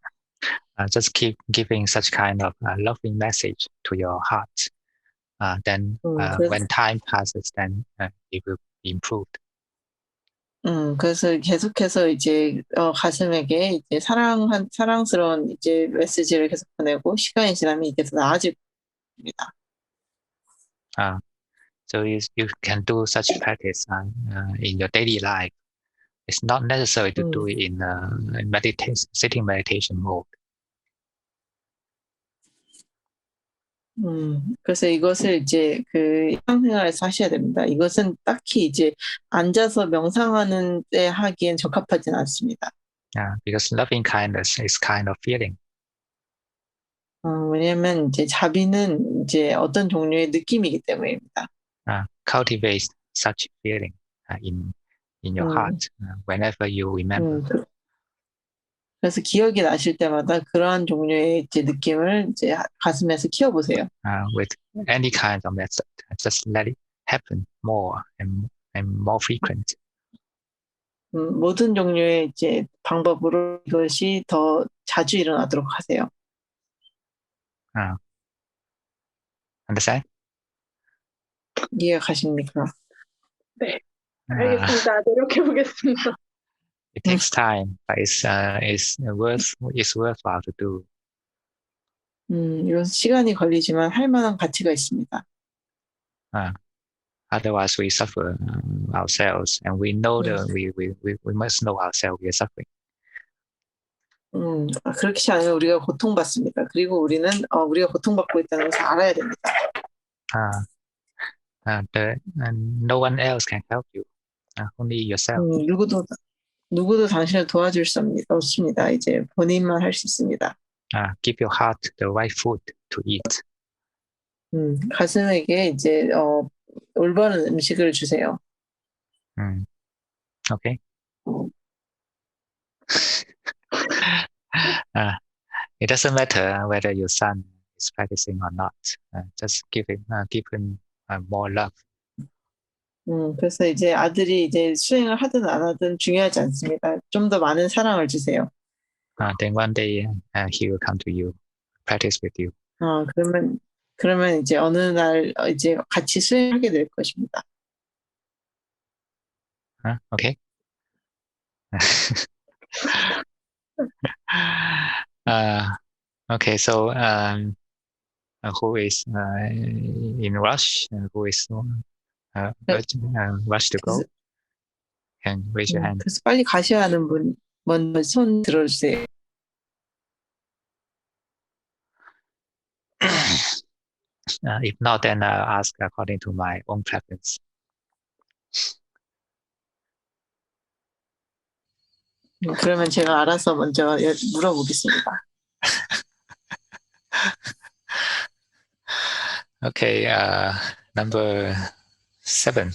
Just keep giving such kind of loving message to your heart. Then when time passes, then it will be improved. 그래서 계속해서 이제 가슴에게 이제 사랑스러운 이제 메시지를 계속 보내고 시간이 지나면 이게 더 나아질 겁니다. So you can do such practice in your daily life. It's not necessary to do it in sitting meditation mode. 그래서 이것을 이제 그 일상생활에서 하셔야 됩니다. 이것은 딱히 이제 앉아서 명상하는 때 하기엔 적합하진 않습니다. Because loving kindness is kind of feeling. 왜냐하면 이제 자비는 이제 어떤 종류의 느낌이기 때문입니다. Cultivate such feeling in your heart whenever you remember. 그래서 기억이 나실 때마다 그러한 종류의 이제 느낌을 이제 가슴에서 키워보세요. With any kind of method, just let it happen more and more frequent. 모든 종류의 이제 방법으로 이것이 더 자주 일어나도록 하세요. Understand? 이해가 가십니까? 네, 알겠습니다. 노력해 보겠습니다. It takes time, but it's worthwhile to do. 이건 시간이 걸리지만 할 만한 가치가 있습니다. Otherwise, we suffer ourselves, and we know that we must know ourselves we are suffering. 그렇지 않으면 우리가 고통받습니다. 그리고 우리는 우리가 고통받고 있다는 것을 알아야 됩니다. No one else can help you, only yourself. 누구도 당신을 도와줄 수 없습니다. 이제 본인만 할 수 있습니다. Give your heart the right food to eat. 가슴에게 이제 올바른 음식을 주세요. Okay. It doesn't matter whether your son is practicing or not. Just give him more love. 그래서 이제 아들이 이제 수행을 하든 안 하든 중요하지 않습니다. 좀 더 많은 사랑을 주세요. Then one day he will come to you, practice with you. 그러면 이제 어느 날 이제 같이 수행하게 될 것입니다. Okay. Okay. So who is in rush? Who is rush to go? Can raise your hand. 그래서 빨리 가셔야 하는 분 먼저 손 들어주세요. If not, then I'll ask according to my own preference. 그러면 제가 알아서 먼저 물어보겠습니다. Okay, number 7.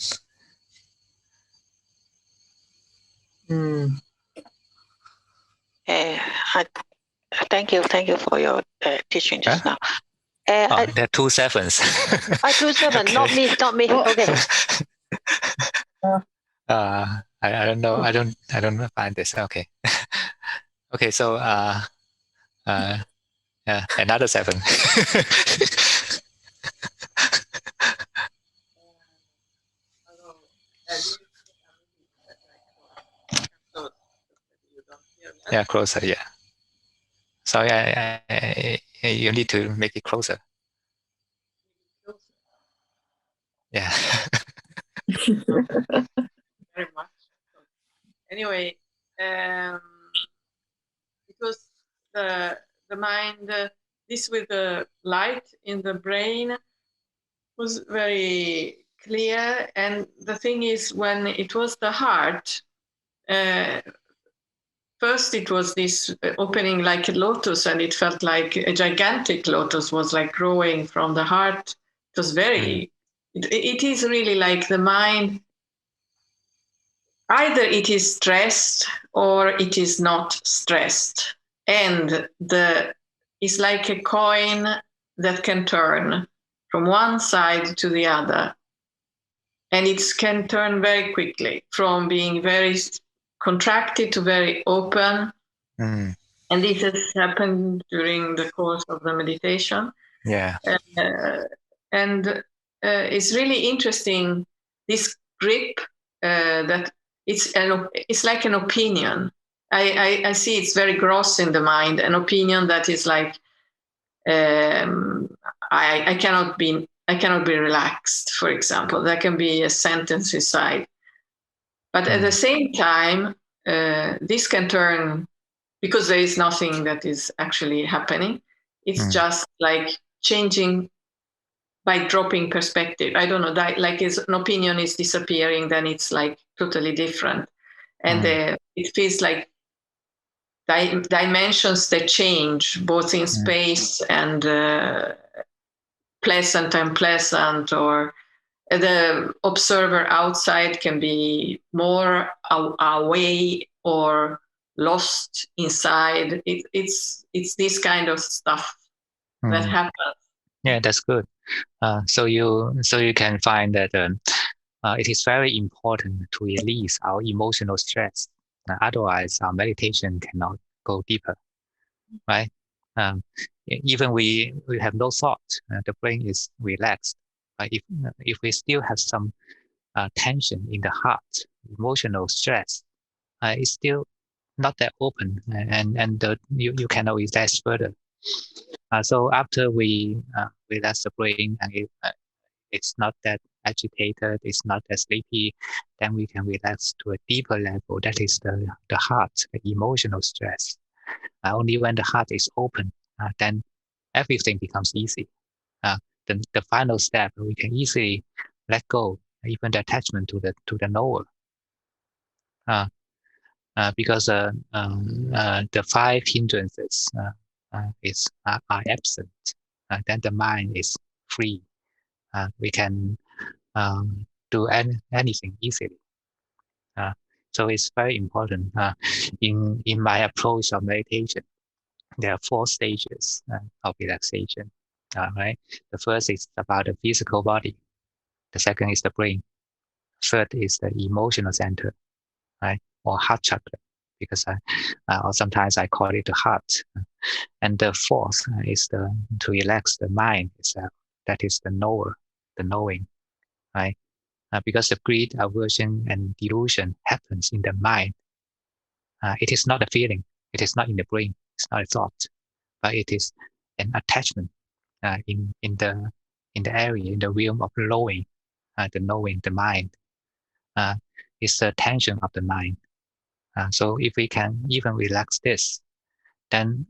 Thank you for your teaching just now. There are 2 sevens. 2 7, okay. not me. Okay. I don't know. I don't find this. Okay. Okay. So yeah, another 7. Yeah, closer. Yeah. So you need to make it closer. Yeah. Very much. Anyway, because the mind this with the light in the brain was very clear. And the thing is, when it was the heart, first it was this opening like a lotus, and it felt like a gigantic lotus was like growing from the heart. It was very, it is really like the mind, either it is stressed or it is not stressed. And it's like a coin that can turn from one side to the other. And it can turn very quickly from being very contracted to very open. Mm. And this has happened during the course of the meditation. Yeah. And it's really interesting, this grip that it's like an opinion. I see it's very gross in the mind, an opinion that is like, I cannot be relaxed, for example. That can be a sentence inside. But at the same time, this can turn, because there is nothing that is actually happening. It's just like changing by dropping perspective. I don't know, that like an opinion is disappearing, then it's like totally different. And it feels like dimensions that change both in space and pleasant and unpleasant, or the observer outside can be more away or lost inside. It's this kind of stuff that happens. Yeah, that's good. So you can find that it is very important to release our emotional stress. Otherwise, our meditation cannot go deeper, right? Even we have no thought, the brain is relaxed. But if we still have some tension in the heart, emotional stress, it's still not that open, and you cannot relax further. So after we relax the brain, and it's not that agitated, it's not that sleepy, then we can relax to a deeper level. That is the heart, the emotional stress. Only when the heart is open, then everything becomes easy. The final step, we can easily let go, even the attachment to the knower. Because the 5 hindrances are absent, then the mind is free. We can do anything easily. So it's very important. In my approach of meditation, there are 4 stages of relaxation. Right. The first is about the physical body. The second is the brain. Third is the emotional center, right, or heart chakra, because or sometimes I call it the heart. And the fourth is to relax the mind itself. That is the knower, the knowing, right? Because the greed, aversion, and delusion happens in the mind. It is not a feeling. It is not in the brain. It's not a thought, but it is an attachment in the area, in the realm of knowing, the knowing, the mind. It's the tension of the mind. So if we can even relax this, then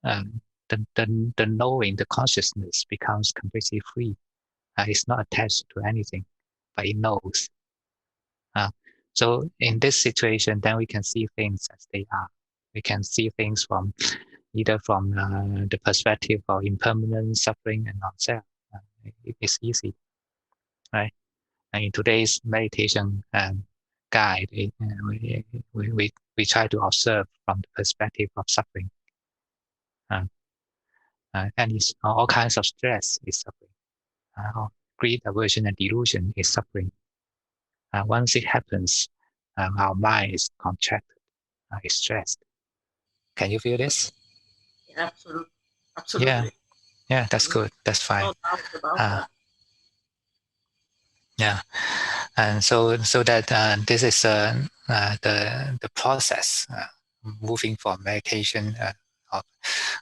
the knowing, the consciousness becomes completely free. It's not attached to anything, but it knows. So in this situation, then we can see things as they are. We can see things from either from the perspective of impermanent suffering and non-self. It's easy, right? And in today's meditation guide, we try to observe from the perspective of suffering. And it's all kinds of stress is suffering. Greed, aversion, and delusion is suffering. Once it happens, our mind is contracted, is stressed. Can you feel this? Yeah, absolutely. Yeah, that's good. That's fine. No doubt about that. Yeah, and so that this is the process moving from meditation of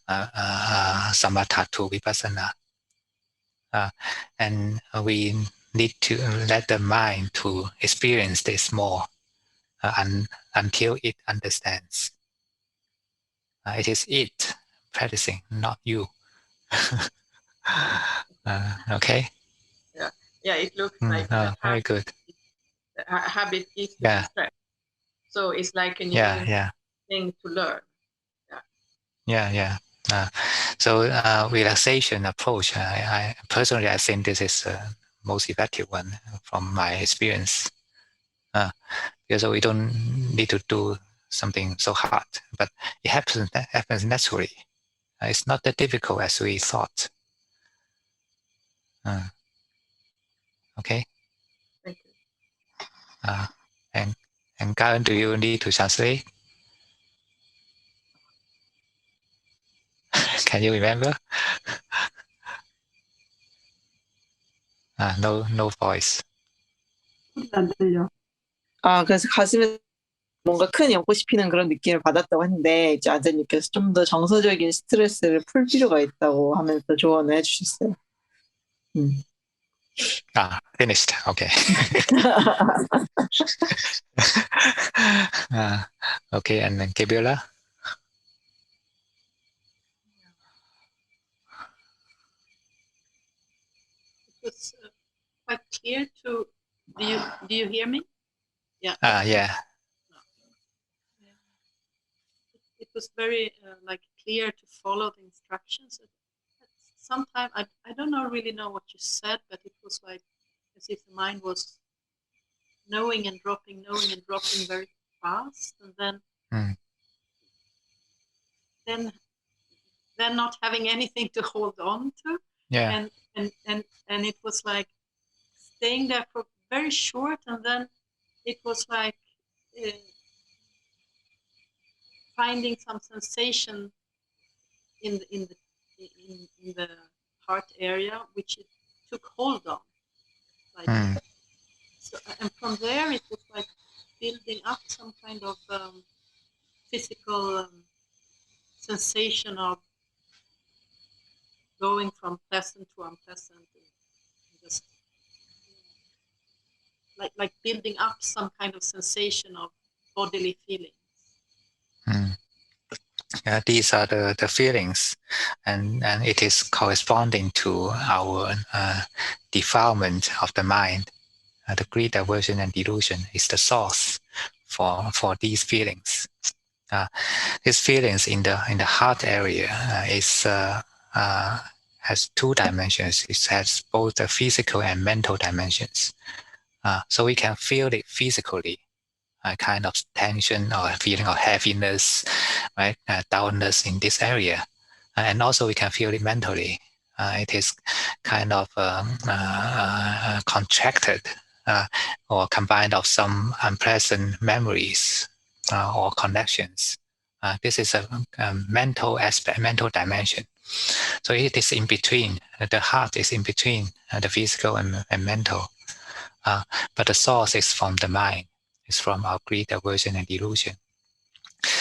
samatha to vipassana, and we need to let the mind to experience this more until it understands. It is it practicing, not you. Okay. Yeah, it looks like very good. Habit is to Yeah. distract. So it's like a new thing to learn. Yeah. So relaxation approach, I personally, I think this is the most effective one from my experience. Because we don't need to do something so hard, but it happens naturally. It's not that difficult as we thought. Okay. Thank you. And Karen, do you need to translate? Can you remember? No voice. 그래서 가슴에 뭔가 큰 연꽃이 피는 그런 느낌을 받았다고 했는데 이제 아재님께서 좀 더 정서적인 스트레스를 풀 필요가 있다고 하면서 조언을 해주셨어요. Finished. Okay. Okay, and then Gabriela. It was quite clear to. Do you hear me? Yeah. Yeah. It was very clear to follow the instructions. Sometimes I don't really know what you said, but it was like as if the mind was knowing and dropping very fast, and then not having anything to hold on to. Yeah. And it was like staying there for very short, and then it was like finding some sensation in the heart area, which it took hold on. So, and from there, it was like building up some kind of physical sensation of going from pleasant to unpleasant, and just like building up some kind of sensation of bodily feelings. These are the feelings, and it is corresponding to our defilement of the mind. The greed, aversion, and delusion is the source for these feelings. These feelings in the heart area has two dimensions. It has both the physical and mental dimensions. So we can feel it physically, a kind of tension or a feeling of heaviness, right, downness in this area, and also we can feel it mentally. It is kind of contracted or combined of some unpleasant memories or connections. This is a mental aspect, mental dimension. So it is in between. The heart is in between the physical and mental. But the source is from the mind. It's from our greed, aversion, and delusion.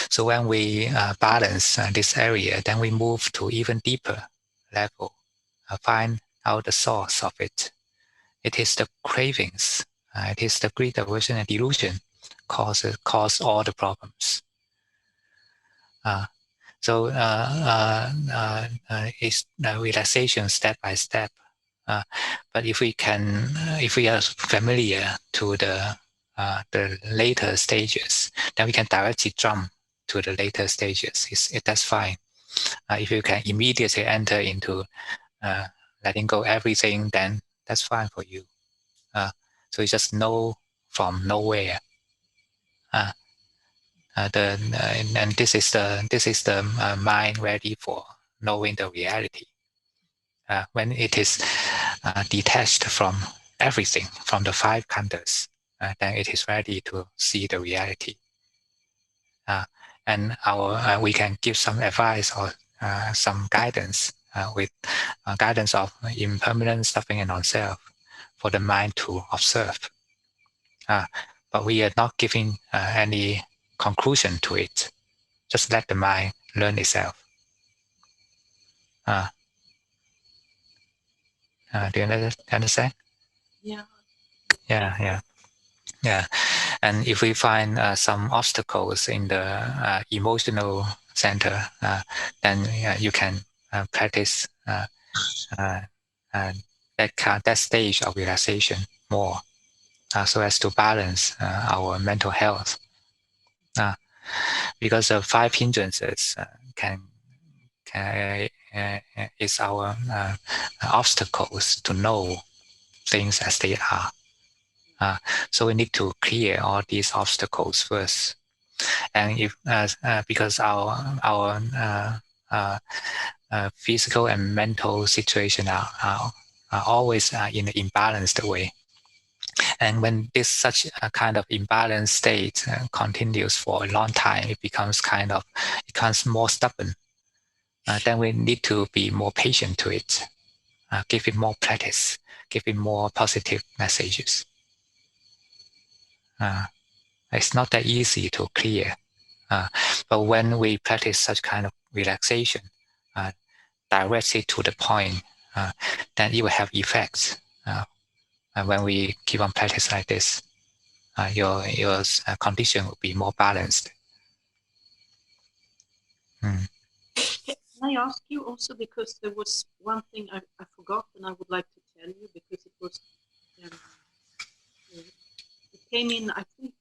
So when we balance this area, then we move to even deeper level, find out the source of it. It is the cravings. It is the greed, aversion, and delusion cause all the problems. So it's relaxation step by step. But if we are familiar to the later stages, then we can directly jump to the later stages. That's fine. If you can immediately enter into letting go everything, then that's fine for you. So you just know from nowhere. And this is the mind ready for knowing the reality. When it is detached from everything, from the five khandhas, then it is ready to see the reality. And we can give some advice or some guidance with guidance of impermanence, suffering, and non-self for the mind to observe. But we are not giving any conclusion to it. Just let the mind learn itself. Do you understand? Yeah. And if we find some obstacles in the emotional center, then you can practice that stage of relaxation more, so as to balance our mental health. Because the 5 hindrances is our obstacles to know things as they are. So we need to clear all these obstacles first. And if because our physical and mental situation are always in an imbalanced way. And when this such a kind of imbalanced state continues for a long time, it becomes more stubborn. Then we need to be more patient to it, give it more practice, give it more positive messages. It's not that easy to clear. But when we practice such kind of relaxation, directly to the point, then it will have effects. And when we keep on practice like this, your condition will be more balanced. Can I ask you also, because there was one thing I forgot and I would like to tell you, because it was it came in, I think,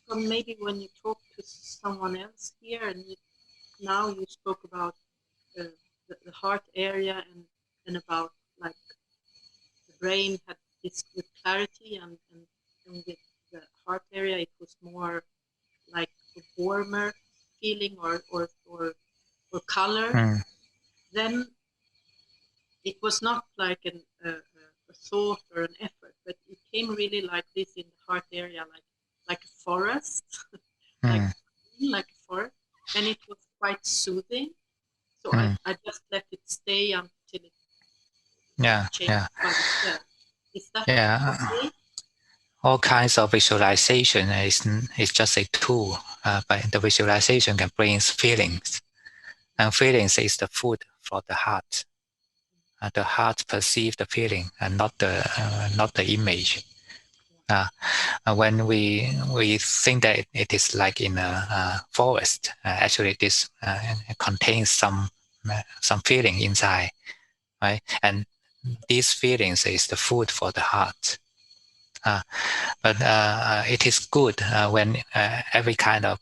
from maybe when you talked to someone else here, and now you spoke about the heart area and about like the brain had this with clarity, and with the heart area it was more like a warmer feeling or color. Then it was not like a thought or an effort, but it came really like this in the heart area, like a forest, like a forest, and it was quite soothing. So I just let it stay until it changed by itself. Is that okay? All kinds of visualization is just a tool, but the visualization can bring feelings, and feelings is the food for the heart. The heart perceives the feeling and not the image. When we think that it is like in a forest, actually this contains some feeling inside, right? And these feelings is the food for the heart. But it is good when every kind of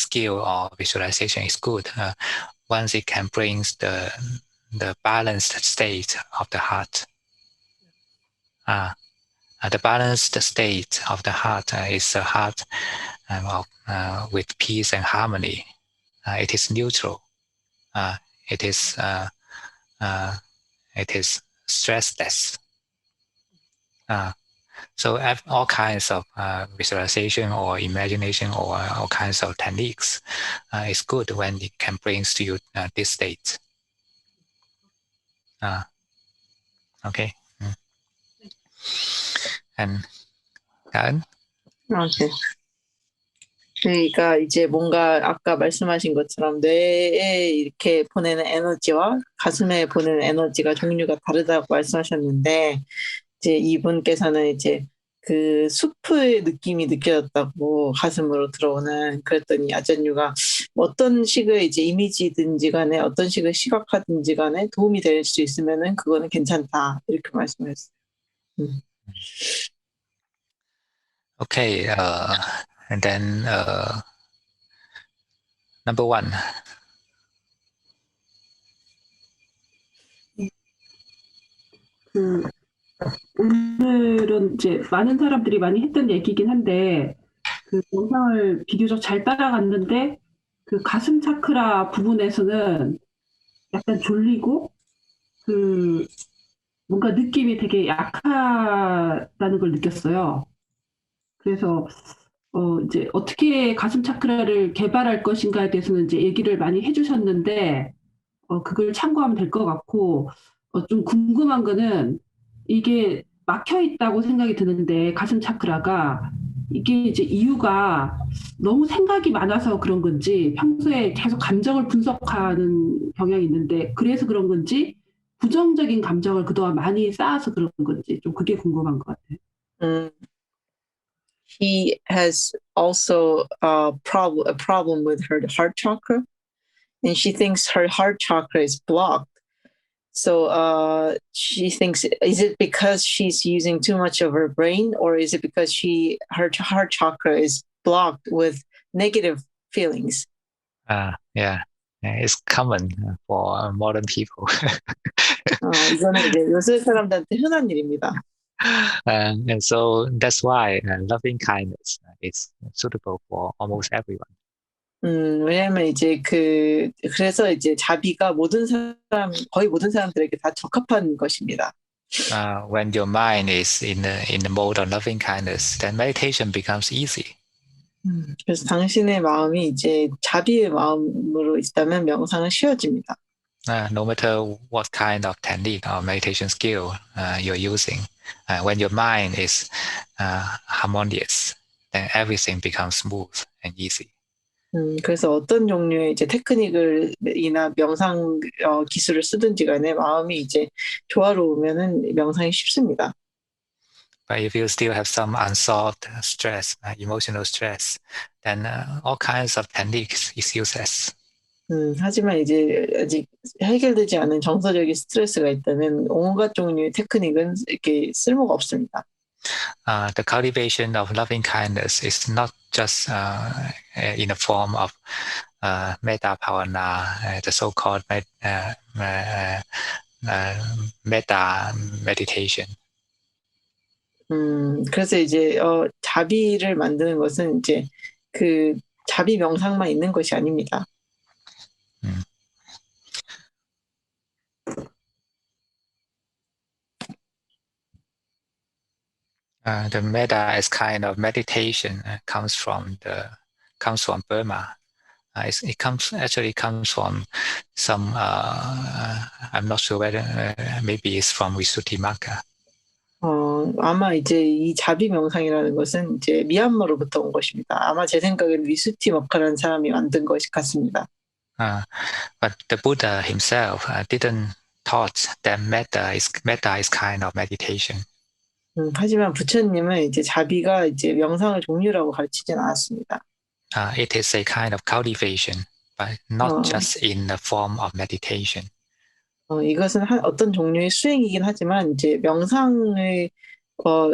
skill or visualization is good once it can bring the balanced state of the heart. The balanced state of the heart is a heart with peace and harmony. It is neutral. It is stressless. So all kinds of visualization or imagination or all kinds of techniques is good when it can bring to you this state. Okay. And Karen? Okay. 그러니까 이제 뭔가 아까 말씀하신 것처럼 뇌에 이렇게 보내는 에너지와 가슴에 보내는 에너지가 종류가 다르다고 말씀하셨는데, 이제 이분께서는 이제 그 숲의 느낌이 느껴졌다고 가슴으로 들어오는, 그랬더니 아전유가 어떤 식의 이제 이미지든지 간에 어떤 식의 시각화든지 간에 도움이 될 수 있으면은 그거는 괜찮다, 이렇게 말씀하셨어요. Okay, and then number 1. 오늘은 이제 많은 사람들이 많이 했던 얘기긴 한데, 그 영상을 비교적 잘 따라갔는데, 그 가슴 차크라 부분에서는 약간 졸리고, 그 뭔가 느낌이 되게 약하다는 걸 느꼈어요. 그래서 이제 어떻게 가슴 차크라를 개발할 것인가에 대해서는 이제 얘기를 많이 해주셨는데, 그걸 참고하면 될 것 같고, 좀 궁금한 거는 이게 막혀 있다고 생각이 드는데, 가슴 차크라가 이게 이제 이유가 너무 생각이 많아서 그런 건지, 평소에 계속 감정을 분석하는 경향이 있는데 그래서 그런 건지, 부정적인 감정을 그동안 많이 쌓아서 그런 건지, 좀 그게 궁금한 것 같아요. He has also a problem with her heart chakra, and she thinks her heart chakra is blocked. So she thinks, is it because she's using too much of her brain, or is it because her heart chakra is blocked with negative feelings? Yeah, it's common for modern people. 이거는 이제 요새 사람들한테 흔한 일입니다. And so that's why loving kindness is suitable for almost everyone. 왜냐하면 이제 그래서 이제 자비가 거의 모든 사람들에게 다 적합한 것입니다. When your mind is in the mode of loving kindness, then meditation becomes easy. 그래서 당신의 마음이 이제 자비의 마음으로 있다면 명상은 쉬워집니다. No matter what kind of technique or meditation skill you're using, when your mind is harmonious, then everything becomes smooth and easy. 그래서 어떤 종류의 이제 테크닉이나 명상 기술을 쓰든지 간에 마음이 이제 조화로우면은 명상이 쉽습니다. But if you still have some unsolved stress, emotional stress, then all kinds of techniques is useless. 하지만 이제 아직 해결되지 않은 정서적인 스트레스가 있다면 온갖 종류의 테크닉은 이렇게 쓸모가 없습니다. The cultivation of loving kindness is not just in the form of metta bhavana, the so-called metta meditation. 그래서 이제 자비를 만드는 것은 이제 그 자비 명상만 있는 것이 아닙니다. The metta is kind of meditation comes from Burma. It comes from some. I'm not sure whether maybe it's from Visuddhimagga. 아마 이제 이 자비 명상이라는 것은 이제 미얀마로부터 온 것입니다. 아마 제 생각에는 위수티마카라는 사람이 만든 것 같습니다. But the Buddha himself didn't taught that metta is kind of meditation. 하지만 부처님은 이제 자비가 이제 명상의 종류라고 가르치진 않았습니다. It is a kind of cultivation, but not just in the form of meditation. 이것은 어떤 종류의 수행이긴 하지만 이제 명상의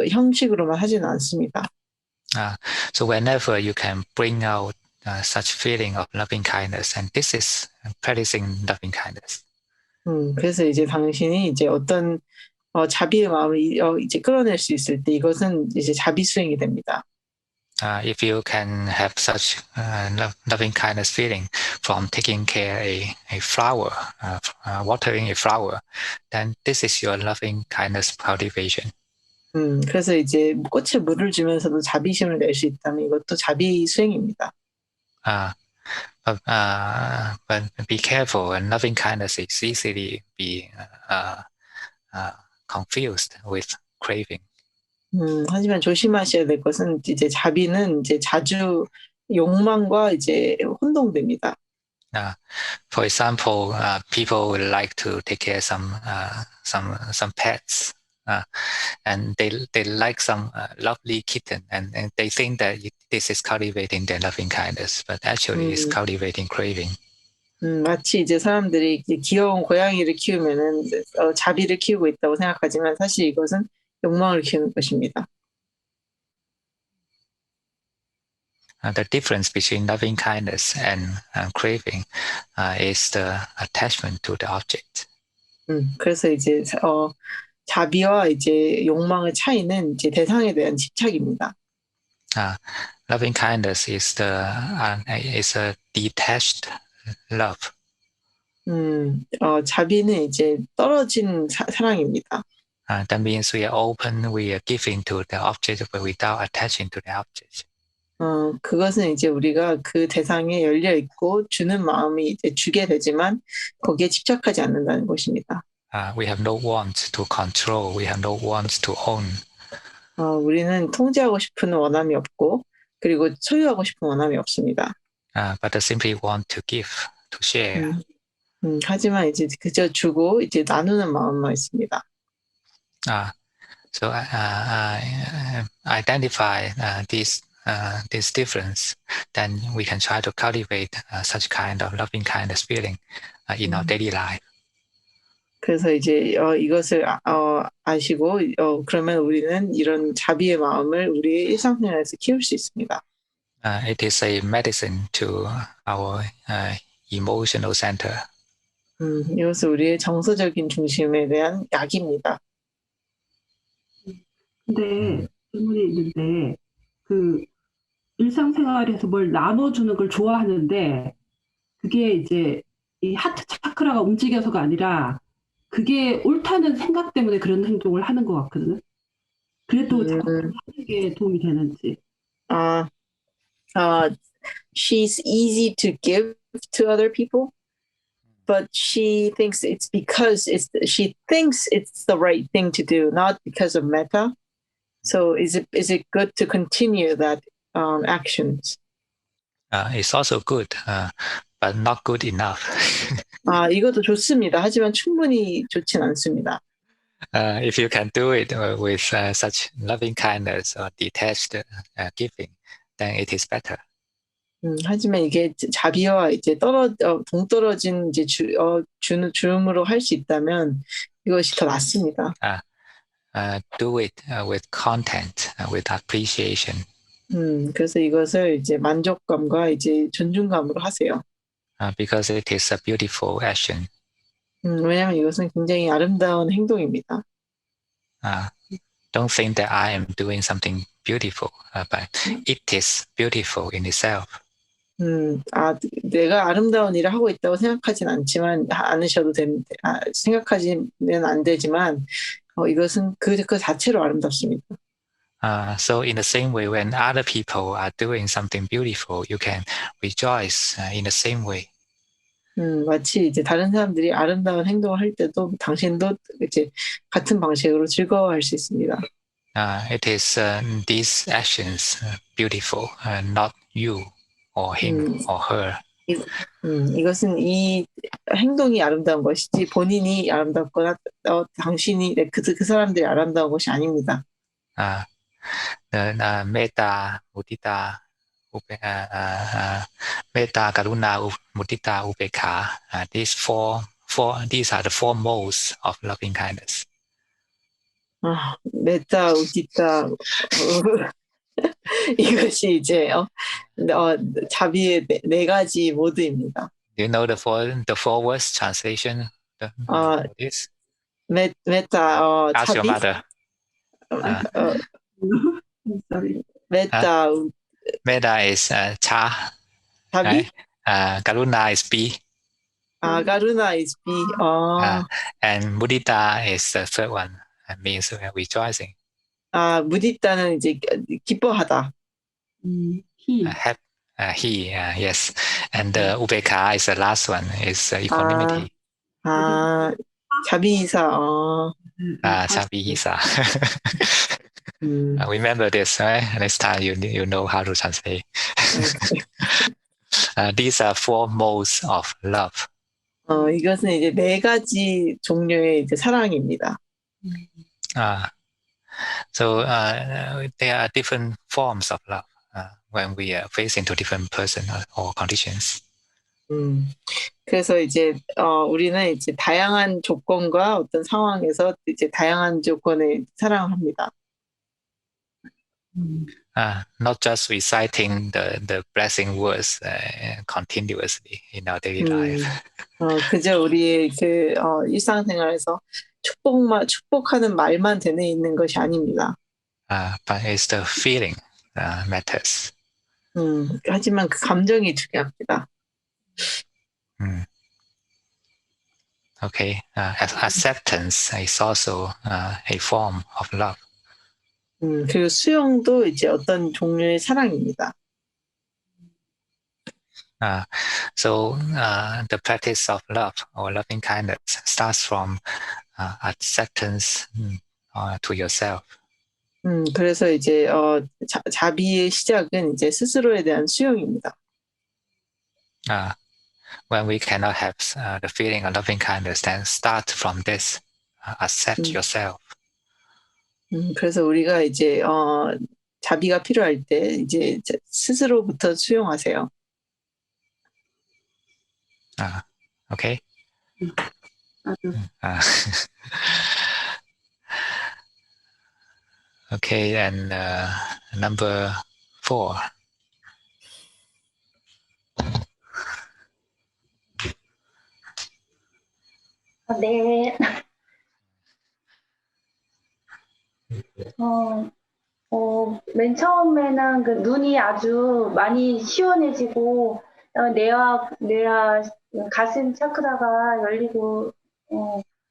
형식으로만 하지는 않습니다. So whenever you can bring out such feeling of loving kindness, and this is practicing loving kindness. 그래서 이제 당신이 이제 어떤 자비의 마음을 이제 끌어낼 수 있을 때 이것은 이제 자비 수행이 됩니다. If you can have such loving kindness feeling from taking care a flower, watering a flower, then this is your loving kindness cultivation. 그래서 이제 꽃에 물을 주면서도 자비심을 낼 수 있다면 이것도 자비 수행입니다. But be careful, and loving kindness is easily be confused with craving. 하지만 조심하셔야 될 것은 이제 자비는 이제 자주 욕망과 이제 혼동됩니다. For example, people would like to take care of some pets, and they like some lovely kitten, and they think that this is cultivating their loving kindness, but actually it's cultivating craving. 마치 이제 사람들이 귀여운 고양이를 키우면은 자비를 키우고 있다고 생각하지만 사실 이것은 욕망을 키우는 것입니다. The difference between loving kindness and craving is the attachment to the object. 그래서 이제 자비와 이제 욕망의 차이는 이제 대상에 대한 집착입니다. Loving kindness is a detached love. 자비는 이제 떨어진 사랑입니다. That means we are open, we are giving to the object, but without attaching to the object. 그것은 이제 우리가 그 대상에 열려 있고 주는 마음이 이제 주게 되지만 거기에 집착하지 않는다는 것입니다. We have no want to control, we have no want to own. 우리는 통제하고 싶은 원함이 없고 그리고 소유하고 싶은 원함이 없습니다. But simply want to give, to share. 하지만 이제 그저 주고 이제 나누는 마음만 있습니다. So identify these this difference, then we can try to cultivate such kind of loving kindness feeling in our daily life. 그래서 이제 이것을 아시고 그러면 우리는 이런 자비의 마음을 우리의 일상생활에서 키울 수 있습니다. It is a medicine to our emotional center. 이것은 우리의 정서적인 중심에 대한 약입니다. 근데 질문이 있는데 그 일상생활에서 뭘 나눠주는 걸 좋아하는데 그게 이제 이 하트 차크라가 움직여서가 아니라 그게 옳다는 생각 때문에 그런 행동을 하는 것 같거든요. 그래도 하는 게 도움이 되는지. She's easy to give to other people, but she thinks it's because she thinks it's the right thing to do, not because of metta. So is it good to continue that actions? It's also good, but not good enough. 이것도 좋습니다. 하지만 충분히 좋진 않습니다. If you can do it with such loving kindness or detached giving, then it is better. 하지만 이게 자비와 이제 동떨어진 이제 주음으로 할 수 있다면 이것이 더 낫습니다. Do it with content, with appreciation. 그래서 이것을 이제 만족감과 이제 존중감으로 하세요. Because it is a beautiful action. 왜냐하면 이것은 굉장히 아름다운 행동입니다. Don't think that I am doing something beautiful, but it is beautiful in itself. 내가 아름다운 일을 하고 있다고 생각하진 않으셔도 됩니다. 생각하지는 안 되지만 이것은 그 자체로 아름답습니다. So in the same way, when other people are doing something beautiful, you can rejoice in the same way. 마치 이제 다른 사람들이 아름다운 행동을 할 때도 당신도 이제 같은 방식으로 즐거워할 수 있습니다. It is these actions beautiful, not you or him or her. 이것은 이 행동이 아름다운 것이지 본인이 아름답거나 당신이 그 사람들이 아름다운 것이 아닙니다. Metta, mudita, metta, karuna, mudita, ubekha. These are the four modes of loving kindness. 메타, 우디타 이것이 이제 자비의 네 가지 모드입니다. Do you know the four words translation? This? 메타, Ask your 자비. mother. Sorry. 메타, Metta is cha. 자비. Right? Karuna is B. 가루나 is B. And mudita is the third one. It means rejoicing. 무디타는 이제 기뻐하다. He, yes. And ubekha is the last one, is equanimity. 자비이사. Sabihisa. Remember this, right? Next time you know how to translate. These are four modes of love. 이것은 이제 네 가지 종류의 이제 사랑입니다. So there are different forms of love when we are facing to different person or conditions. 그래서 이제 우리는 이제 다양한 조건과 어떤 상황에서 이제 다양한 조건의 사랑을 합니다. Not just reciting the blessing words continuously in our daily life. 그저 우리의 그 일상생활에서 축복하는 말만 되뇌 있는 것이 아닙니다. But it's the feeling matters. 하지만 그 감정이 중요합니다. Okay, acceptance is also a form of love. 그리고 수용도 이제 어떤 종류의 사랑입니다. So the practice of love or loving kindness starts from acceptance to yourself. 그래서 이제 자비의 시작은 이제 스스로에 대한 수용입니다. When we cannot have the feeling of loving kindness, then start from this. Accept yourself. 그래서 우리가 이제 자비가 필요할 때 이제 스스로부터 수용하세요. Okay. Okay, and number 4. 네. 맨 처음에는 그 눈이 아주 많이 시원해지고 뇌와 가슴 차크라가 열리고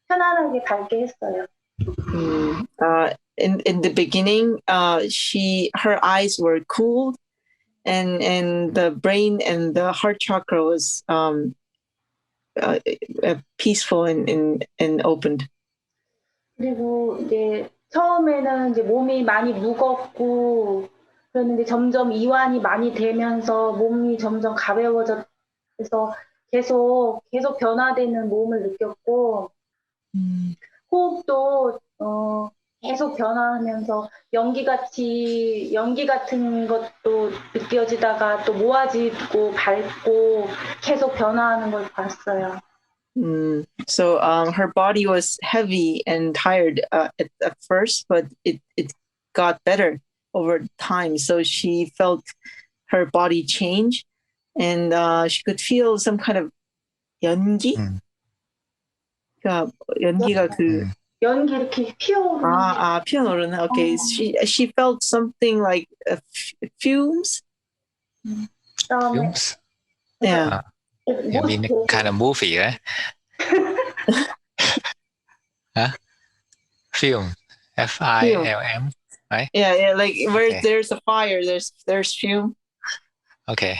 편안하게 밝게 했어요. In the beginning, her eyes were cooled, and the brain and the heart chakra was peaceful and opened. 그리고 이제 처음에는 이제 몸이 많이 무겁고 그랬는데 점점 이완이 많이 되면서 몸이 점점 가벼워져서 계속 변화되는 몸을 느꼈고 호흡도 계속 변화하면서 연기 같은 것도 느껴지다가 또 모아지고 밝고 계속 변화하는 걸 봤어요. So her body was heavy and tired at first, but it got better over time. So she felt her body change, and she could feel some kind of 연기. 연기가 그 연기 이렇게 피어오르는. 피어오르는. Okay, she felt something like fumes. Fumes? Yeah. You mean kind of movie, eh? Huh? Film. Film, right? Yeah, like where there's a fire, there's fume. Okay.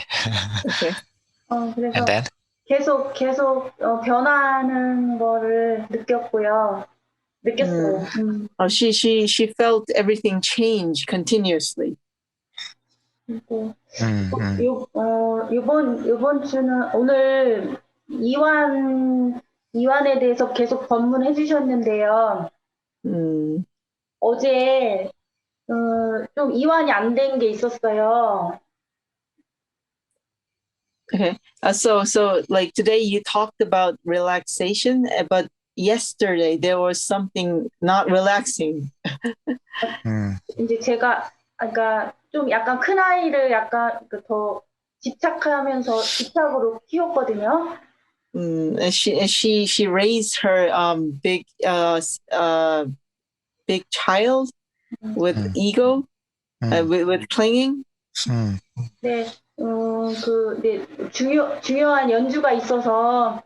Okay. 그래서 And then? 계속 변화하는 거를 느꼈어요. She felt everything change continuously. 그리고 이번 주는 오늘 이완에 대해서 계속 법문해 주셨는데요. 어제 좀 이완이 안 된 게 있었어요. Okay. So like today you talked about relaxation, but yesterday there was something not relaxing. 이제 제가 그러니까 좀 약간 큰 아이를 약간 더 집착으로 키웠거든요. And she raised her big child with ego, with clinging. 네, 중요한 연주가 있어서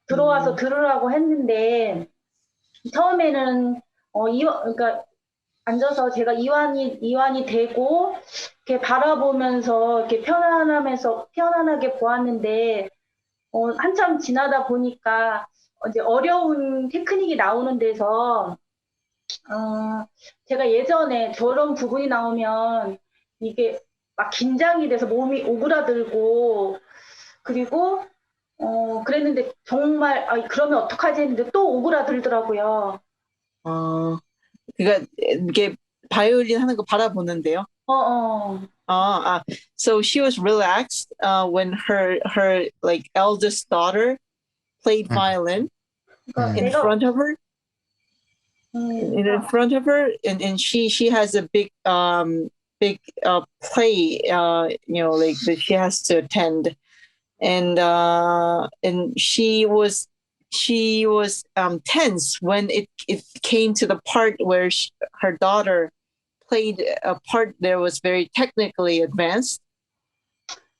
들어와서 들으라고 했는데 처음에는 그러니까 앉아서 제가 이완이 되고 이렇게 바라보면서 이렇게 편안하게 보았는데 한참 지나다 보니까 이제 어려운 테크닉이 나오는 데서 제가 예전에 저런 부분이 나오면 이게 막 긴장이 돼서 몸이 오그라들고 그리고 그랬는데 정말 그러면 어떡하지 했는데 또 오그라들더라고요. 그러니까 이게 바이올린 하는 거 바라보는데요. So she was relaxed when her like eldest daughter played violin in front of her. In front of her, and she has a big play, like that she has to attend, and she was tense when it came to the part where her daughter played a part that was very technically advanced.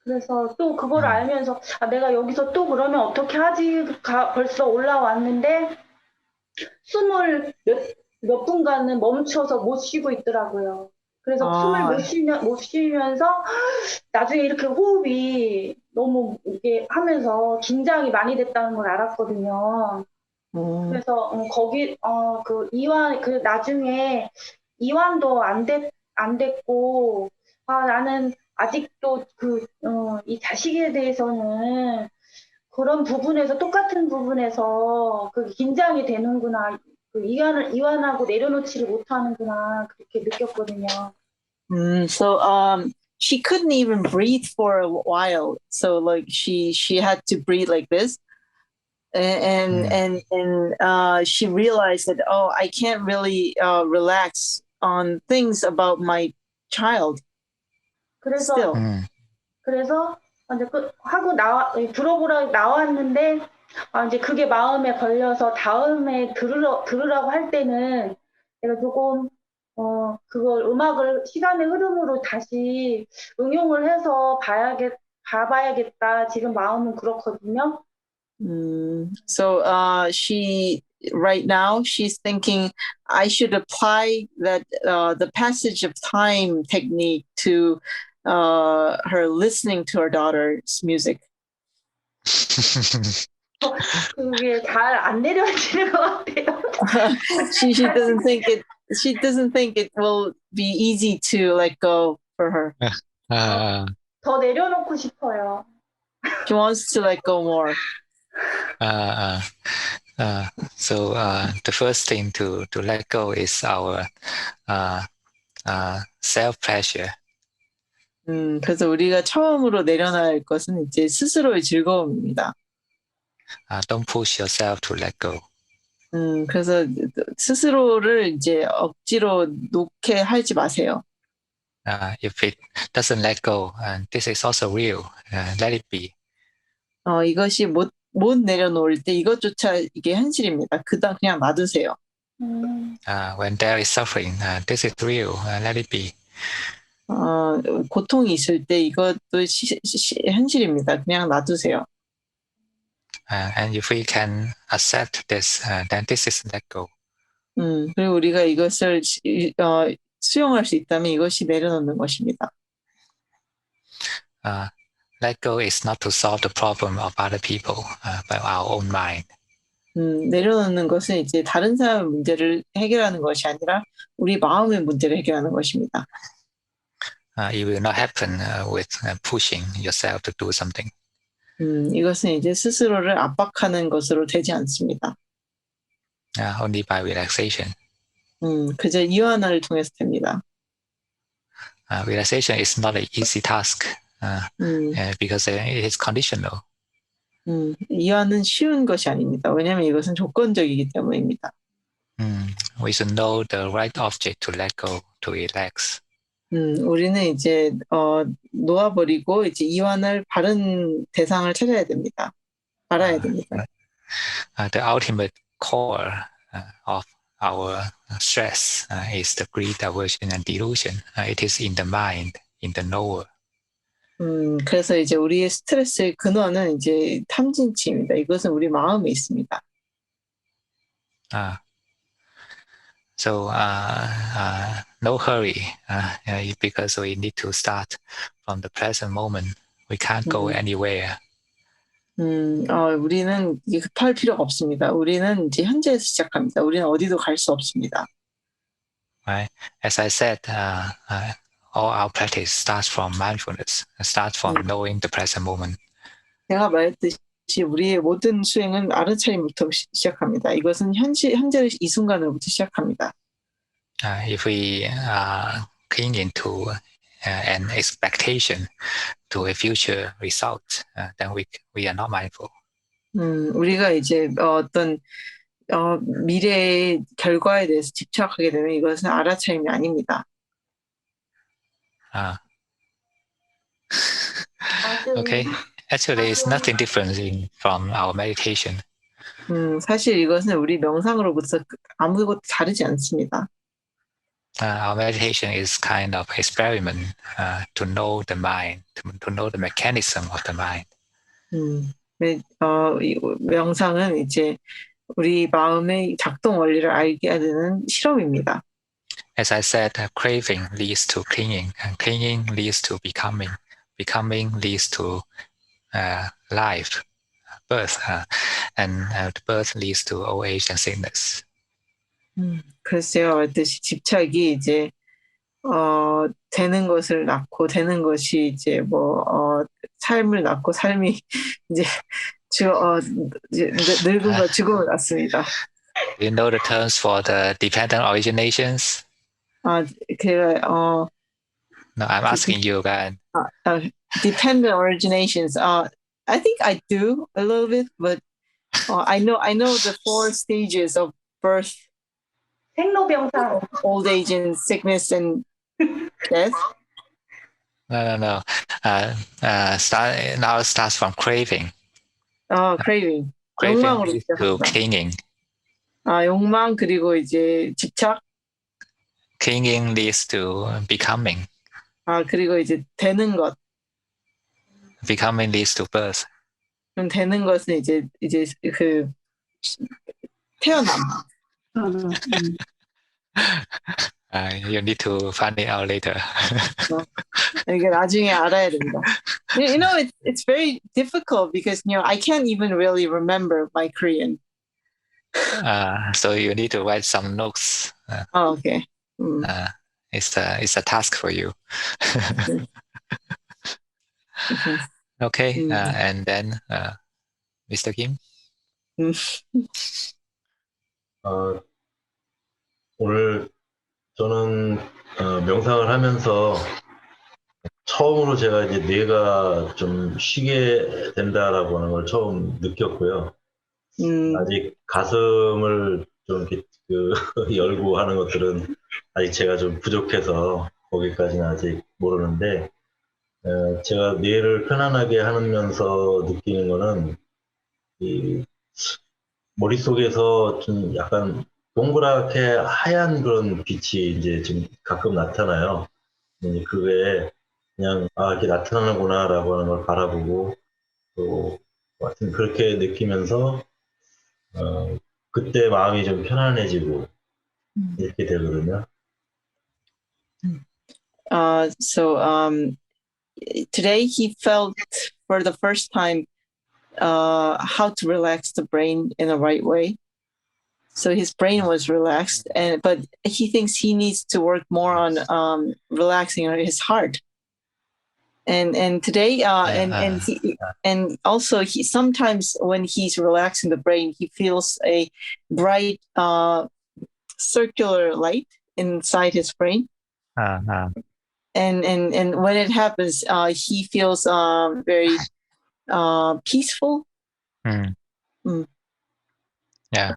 그래서 또 그걸 알면서 내가 여기서 또 그러면 어떻게 하지? 벌써 올라왔는데 숨을 몇 분간은 멈춰서 못 쉬고 있더라고요. 그래서 숨을 못 쉬면서 나중에 이렇게 호흡이 너무 이렇게 하면서 긴장이 많이 됐다는 걸 알았거든요. 그래서 거기 나중에 이완도 안 됐고 나는 아직도 이 자식에 대해서는 그런 부분에서 똑같은 부분에서 그 긴장이 되는구나. 이완하고 내려놓지를 못하는구나 그렇게 느꼈거든요. So she couldn't even breathe for a while. So like she had to breathe like this. And she realized that, oh, I can't really relax on things about my child. 그래서 Still. 그래서 이제 하고 들어보라 나왔는데 이제 그게 마음에 걸려서 다음에 들으라고 할 때는 내가 조금 그걸 음악을 시간의 흐름으로 다시 응용을 해서 봐봐야겠다. 지금 마음은 그렇거든요. So she right now she's thinking I should apply that the passage of time technique to her listening to her daughter's music. 그게 잘 안 내려지는 것 같아요. she doesn't think it will be easy to let go for her. 더 내려놓고 싶어요. She wants to let go more. So the first thing to let go is our self-pleasure. 그래서 우리가 처음으로 내려놔야 할 것은 이제 스스로의 즐거움입니다. Don't push yourself to let go. 그래서 스스로를 이제 억지로 놓게 하지 마세요. If it doesn't let go, this is also real. Let it be. 이것이 못 내려놓을 때 이것조차 이게 현실입니다. 그냥 놔두세요. When there is suffering, this is real. Let it be. 고통이 있을 때 이것도 현실입니다. 그냥 놔두세요. And if we can accept this, then this is let go. 그리고 우리가 이것을 수용할 수 있다면 이것이 내려놓는 것입니다. Let go is not to solve the problem of other people, but our own mind. 내려놓는 것은 이제 다른 사람의 문제를 해결하는 것이 아니라 우리 마음의 문제를 해결하는 것입니다. It will not happen with pushing yourself to do something. 이것은 이제 스스로를 압박하는 것으로 되지 않습니다. Only by relaxation. 그저 이완을 통해서 됩니다. Relaxation is not an easy task because it is conditional. 이완은 쉬운 것이 아닙니다. 왜냐하면 이것은 조건적이기 때문입니다. We should know the right object to let go, to relax. 우리는 이제 놓아버리고 이제 이완할 바른 대상을 찾아야 됩니다. 알아야 됩니다. The ultimate core of our stress is the greed, aversion, and delusion. It is in the mind, in the knower. 그래서 이제 우리의 스트레스의 근원은 이제 탐진치입니다. 이것은 우리 마음에 있습니다. So no hurry, because we need to start from the present moment. We can't go anywhere. 우리는 급할 필요가 없습니다. 우리는 이제 현재에서 시작합니다. 우리는 어디도 갈 수 없습니다. Right? As I said, all our practice starts from mindfulness, starts from knowing the present moment. 제가 말했듯이 우리의 모든 수행은 알아차림부터 시작합니다. 이것은 현재 이 순간으로부터 시작합니다. If we are clinging to an expectation to a future result, then we are not mindful. 우리가 이제 어떤 미래의 결과에 대해서 집착하게 되면 이것은 알아차림이 아닙니다. Okay. Actually, it's nothing different from our meditation. 사실 이것은 우리 명상으로부터 아무것도 다르지 않습니다. Our meditation is kind of experiment to know the mind, to know the mechanism of the mind. 명상은 이제 우리 마음의 작동 원리를 알게 되는 실험입니다. As I said, craving leads to clinging, and clinging leads to becoming, becoming leads to life, birth, and birth leads to old age and sickness. 그래서 제가 말했듯이 집착이 이제 되는 것을 낳고 되는 것이 이제 삶을 낳고 삶이 이제 늙음과 죽음을 낳습니다. You know the terms for the dependent originations? 제가 No, I'm asking you again. Dependent originations. I think I do a little bit, but I know the 4 stages of birth, 생로병사. old age, and sickness and death. No. Now it starts from craving. Craving. Craving 욕망으로 leads to 시작합니다. clinging. 욕망 그리고 이제 집착. Clinging leads to becoming. 그리고 이제 되는 것. Becoming leads to birth. 그럼 되는 것은 이제 그 태어남. You need to find it out later. 이게 나중에 알아야 됩니다. You know, it's very difficult because I can't even really remember my Korean. So you need to write some notes. Okay. It's a task for you. Okay. And then Mr. Kim. 오늘 저는 명상을 하면서 처음으로 제가 이제 뇌가 좀 쉬게 된다라고 하는 걸 처음 느꼈고요. 아직 가슴을 좀 이렇게 열고 하는 것들은 아직 제가 좀 부족해서 거기까지는 아직 모르는데 제가 뇌를 편안하게 하면서 느끼는 거는 이 머릿속에서 좀 약간 동그랗게 하얀 그런 빛이 이제 좀 가끔 나타나요. 그게 그냥 이렇게 나타나는구나라고 하는 걸 바라보고 또 하여튼 그렇게 느끼면서 그때 마음이 좀 편안해지고 이렇게 되거든요. So today he felt for the first time how to relax the brain in the right way. So his brain was relaxed, but he thinks he needs to work more on relaxing his heart. And today, and also he sometimes when he's relaxing the brain, he feels a bright circular light inside his brain. And when it happens, he feels very peaceful. Yeah.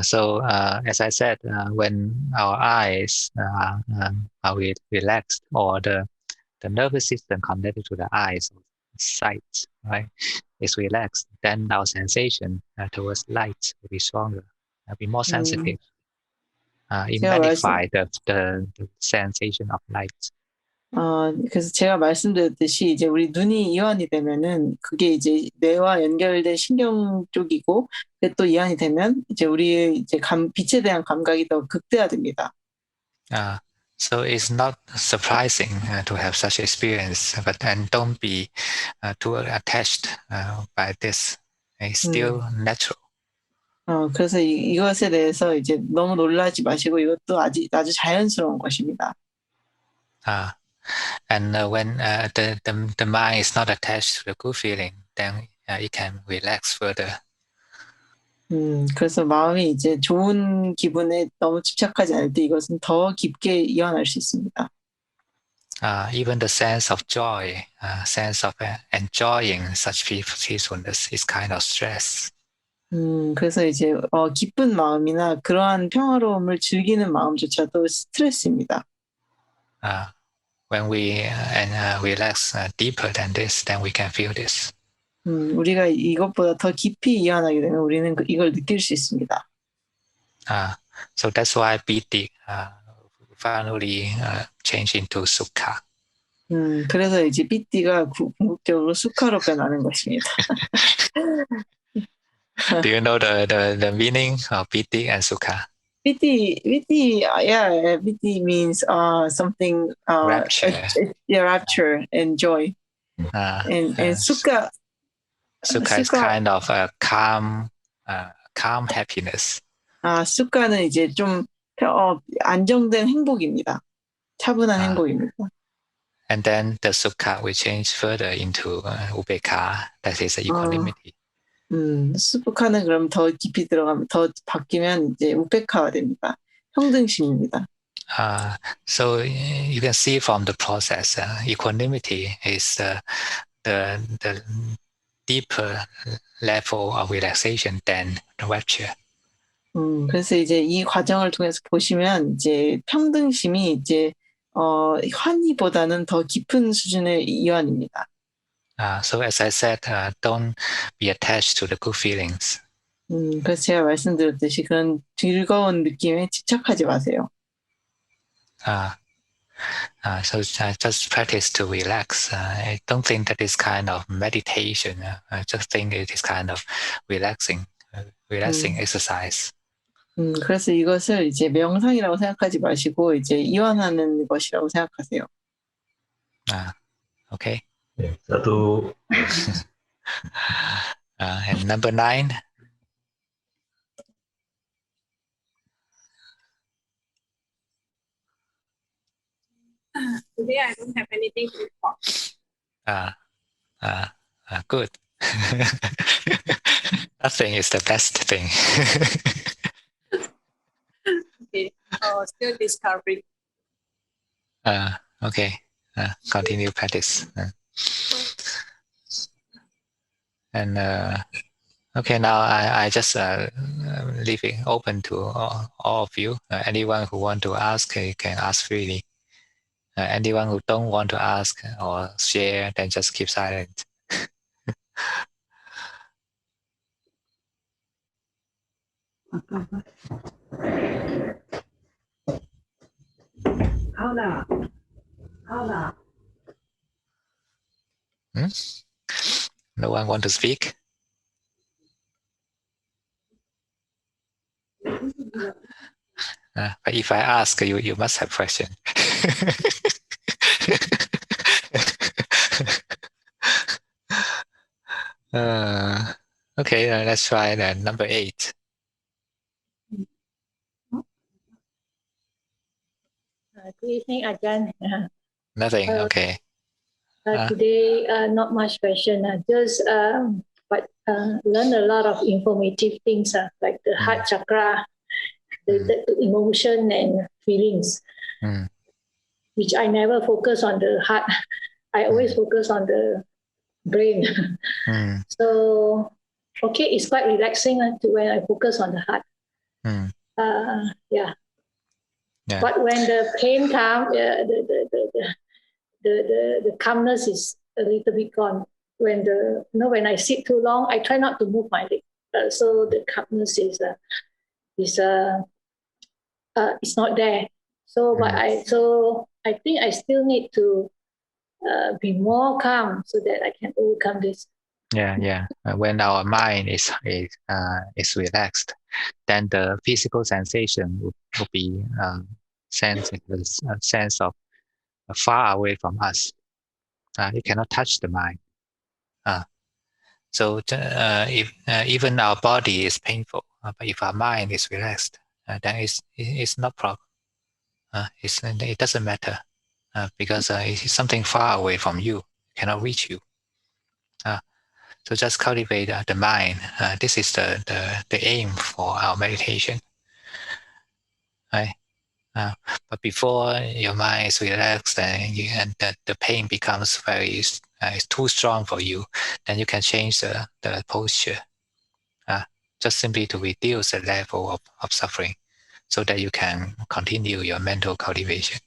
So as I said, when our eyes are relaxed, or the nervous system connected to the eyes, sight, right, is relaxed, then our sensation towards light will be stronger, will be more sensitive. It magnify the sensation of light. 그래서 제가 말씀드렸듯이 이제 우리 눈이 이완이 되면은 그게 이제 뇌와 연결된 신경 쪽이고, 또 이완이 되면 이제 우리의 이제 빛에 대한 감각이 더 극대화됩니다. So it's not surprising to have such experience, but then don't be too attached by this. It's still natural. 그래서 이것에 대해서 이제 너무 놀라지 마시고 이것도 아주 자연스러운 것입니다. And when the mind is not attached to the good feeling, then it can relax further. 그래서 마음이 이제 좋은 기분에 너무 집착하지 않을 때 이것은 더 깊게 이완할 수 있습니다. Even the sense of joy, sense of enjoying such peacefulness is kind of stress. 그래서 이제 기쁜 마음이나 그러한 평화로움을 즐기는 마음조차도 스트레스입니다. When we relax deeper than this, then we can feel this. 우리가 이것보다 더 깊이 이완하게 되면 우리는 이걸 느낄 수 있습니다. So that's why piti finally change into sukha. 그래서 이제 삐띠가 궁극적으로 수카로 변하는 것입니다. Do you know the meaning of piti and sukha? Piti, yeah, piti means something rapture. Rapture and joy. And sukha is kind of a calm happiness. sukha는 이제 좀 안정된 행복입니다. 차분한 행복입니다. And then the sukha will change further into upekkha, that is equanimity. 수북하는 그럼 더 깊이 들어가면 더 바뀌면 이제 우페카가 됩니다. 평등심입니다. So you can see from the process, equanimity is the deeper level of relaxation than the rapture. 그래서 이제 이 과정을 통해서 보시면 이제 평등심이 이제 환희보다는 더 깊은 수준의 이완입니다. So as I said, don't be attached to the good feelings. 그래서 제가 말씀드렸듯이 그런 즐거운 느낌에 집착하지 마세요. So just practice to relax. I don't think that is kind of meditation. I just think it is kind of relaxing exercise. 그래서 이것을 이제 명상이라고 생각하지 마시고 이제 이완하는 것이라고 생각하세요. Okay. 네, 나도 And number 9. Today I don't have anything to report. Good. Nothing is the best thing. Okay. Still discovering. Okay. Continue practice. And okay, now I just leave it open to all of you. Anyone who want to ask, you can ask freely. Anyone who don't want to ask or share, then just keep silent. No one want to speak? But if I ask, you must have question. Okay, let's try number 8. Good evening, Ajahn. Nothing. Okay. Today, not much question. Just but learn a lot of informative things, like the heart chakra, the emotion and feelings, which I never focus on the heart. I always focus on the brain. So, okay, it's quite relaxing when I focus on the heart. Yeah. But when the pain comes, the calmness is a little bit gone. When I sit too long, I try not to move my leg, so the calmness is it's not there. So, but I think I still need to be more calm so that I can overcome this. Yeah. When our mind is relaxed, then the physical sensation will be sense of far away from us. You cannot touch the mind. So if even our body is painful, but if our mind is relaxed, then it's not problem. It doesn't matter because it's something far away from you, cannot reach you. So just cultivate the mind. This is the aim for our meditation. Right? But before your mind is relaxed and the pain becomes it's too strong for you, then you can change the posture. Just simply to reduce the level of suffering so that you can continue your mental cultivation.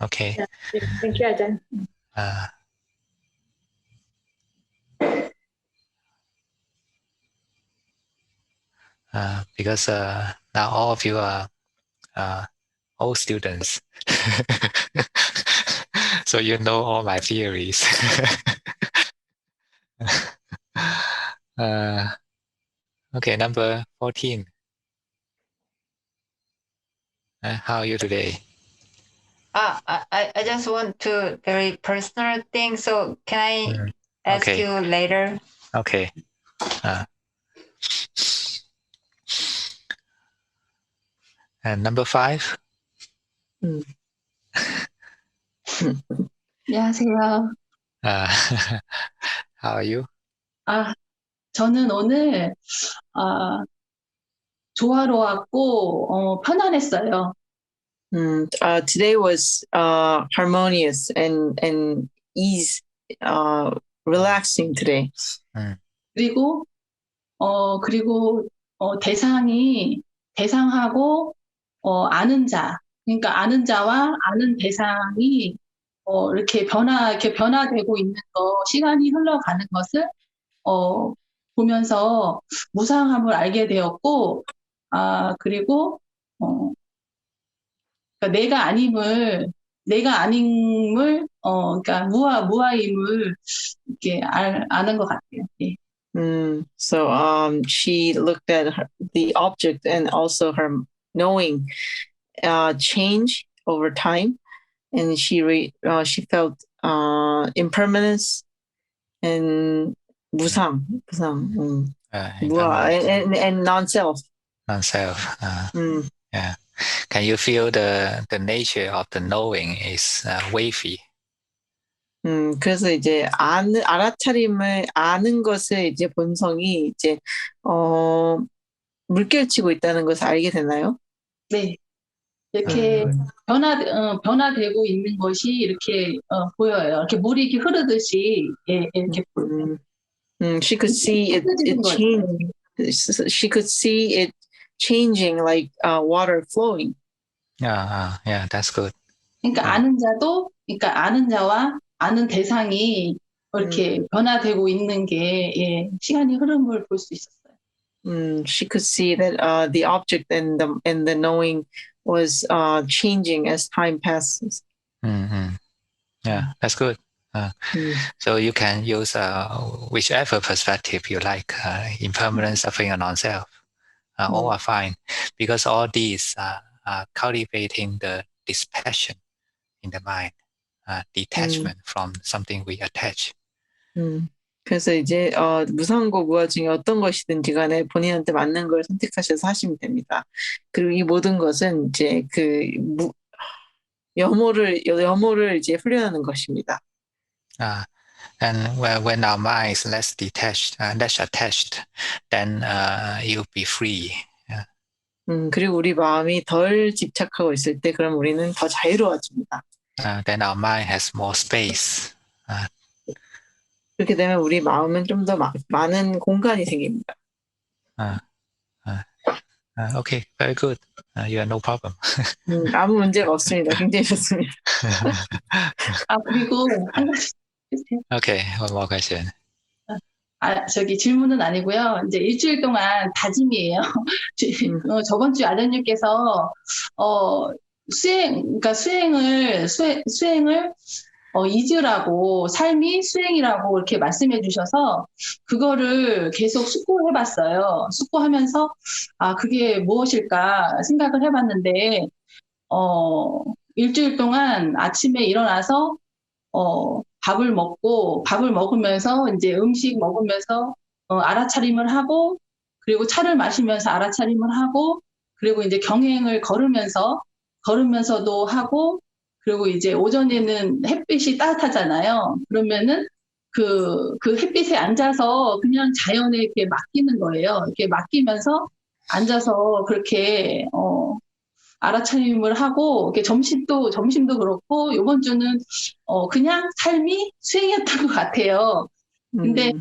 Okay. Yeah. Thank you, Ajahn. Because now all of you are old students, so you know all my theories. Okay, number 14. How are you today? I just want to very personal thing. So can I ask you later? Okay. And number 5. 안녕하세요. How are you? 저는 오늘 조화로웠고 편안했어요. Today was harmonious and ease, relaxing today. 그리고 대상하고 아는 자, 그러니까 아는 자와 아는 대상이 이렇게 변화되고 있는 거, 시간이 흘러가는 것을 보면서 무상함을 알게 되었고, 그리고 그러니까 내가 아님을 그러니까 무아임을 이렇게 아는 것 같아요. 예. So she looked at the object and also her knowing change over time, and she felt impermanence and 무상, and non-self. Non-self. Yeah. Can you feel the nature of the knowing is wavy? 그래서 이제 알아차림을 아는 것의 이제 본성이 이제 물결치고 있다는 것을 알게 되나요? 네. 이렇게 변화되고 있는 것이 이렇게 보여요. 이렇게 물이 이렇게 흐르듯이 이렇게 보여요. She could see it change. She could see it changing like water flowing. Yeah, that's good. 그러니까 아는 자와 아는 대상이 이렇게 변화되고 있는 게 시간이 흐름을 볼 수 있었어요. She could see that the object and the knowing was changing as time passes. Yeah, that's good. So you can use whichever perspective you like, impermanent, suffering, or non-self. All are fine, because all these are cultivating the dispassion in the mind, detachment from something we attach. 그래서 이제 무상고 무아 중에 어떤 것이든지 간에 본인한테 맞는 걸 선택하셔서 하시면 됩니다. 그리고 이 모든 것은 이제 그 염호를 이제 훈련하는 것입니다. And when our mind is less detached, less attached, then you'll be free. 그리고 우리 마음이 덜 집착하고 있을 때 그럼 우리는 더 자유로워집니다. Then our mind has more space. 그렇게 되면 우리 마음은 좀 더 많은 공간이 생깁니다. Okay, very good. You have no problem. 아무 문제가 없습니다. 굉장히 좋습니다. 그리고 한 가지. Okay, one more question. 저기 질문은 아니고요. 이제 일주일 동안 다짐이에요. 저번 주 아전유께서 그러니까 수행을 이즈라고 삶이 수행이라고 이렇게 말씀해 주셔서 그거를 계속 숙고해봤어요. 숙고하면서 그게 무엇일까 생각을 해봤는데 일주일 동안 아침에 일어나서 밥을 먹으면서 이제 음식 먹으면서 알아차림을 하고 그리고 차를 마시면서 알아차림을 하고 그리고 이제 경행을 걸으면서도 하고 그리고 이제 오전에는 햇빛이 따뜻하잖아요. 그러면은 그 햇빛에 앉아서 그냥 자연에 이렇게 맡기는 거예요. 이렇게 맡기면서 앉아서 그렇게 알아차림을 하고 이렇게 점심도 그렇고 이번 주는 그냥 삶이 수행이었던 것 같아요. 근데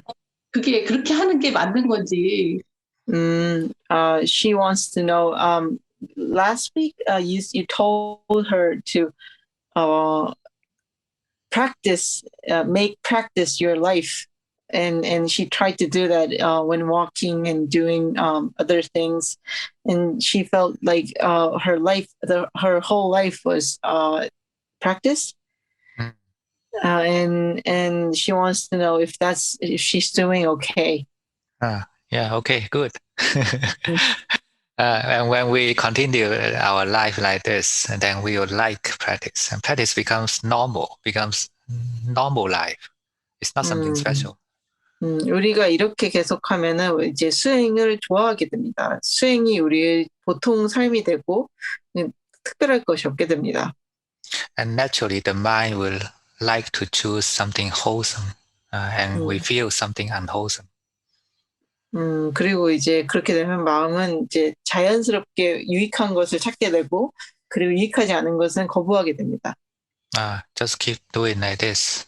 그게 그렇게 하는 게 맞는 건지. She wants to know. Last week, you told her to make practice your life, and she tried to do that when walking and doing other things, and she felt like her whole life was practice. And she wants to know if she's doing okay. Yeah, okay, good. And when we continue our life like this, then we will like practice. And practice becomes normal life. It's not something special. 우리가 이렇게 계속하면은 이제 수행을 좋아하게 됩니다. 수행이 우리의 보통 삶이 되고 특별할 것이 없게 됩니다. And naturally, the mind will like to choose something wholesome, and we feel something unwholesome. 그리고 이제 그렇게 되면 마음은 이제 자연스럽게 유익한 것을 찾게 되고, 그리고 유익하지 않은 것은 거부하게 됩니다. Just keep doing like this.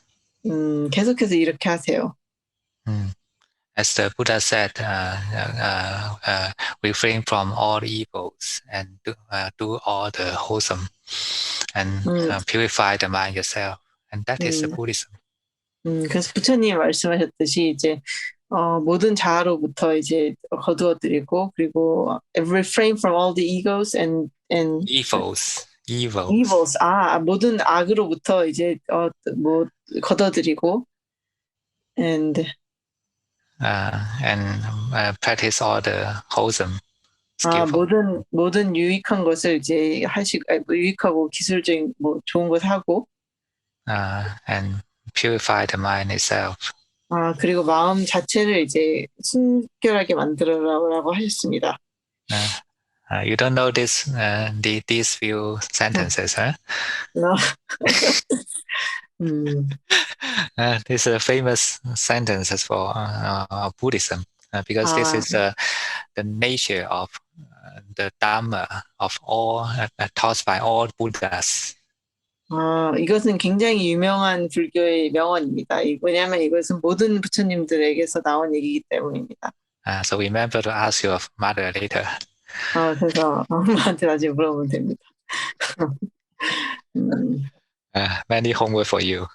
계속해서 이렇게 하세요. As the Buddha said, refrain from all evils and do all the wholesome and purify the mind yourself. And that is the Buddhism. 그래서 부처님이 말씀하셨듯이 이제 모든 자아로부터 이제 거두어드리고, 그리고 refrain from all the egos and evils. 모든 악으로부터 이제 뭐 걷어들이고 and practice all the wholesome. 모든 유익한 것을 이제 유익하고 기술적인 뭐 좋은 것 하고 and purify the mind itself. 그리고 마음 자체를 이제 순결하게 만들어라고 하셨습니다. You don't know these few sentences, huh? No. These are famous sentences for Buddhism because this is the nature of the Dhamma of all taught by all Buddhas. 이것은 굉장히 유명한 불교의 명언입니다. 왜냐하면 이것은 모든 부처님들에게서 나온 얘기이기 때문입니다. So remember to ask your mother later. 그래서 엄마한테 나중에 물어보면 됩니다. Many homework for you.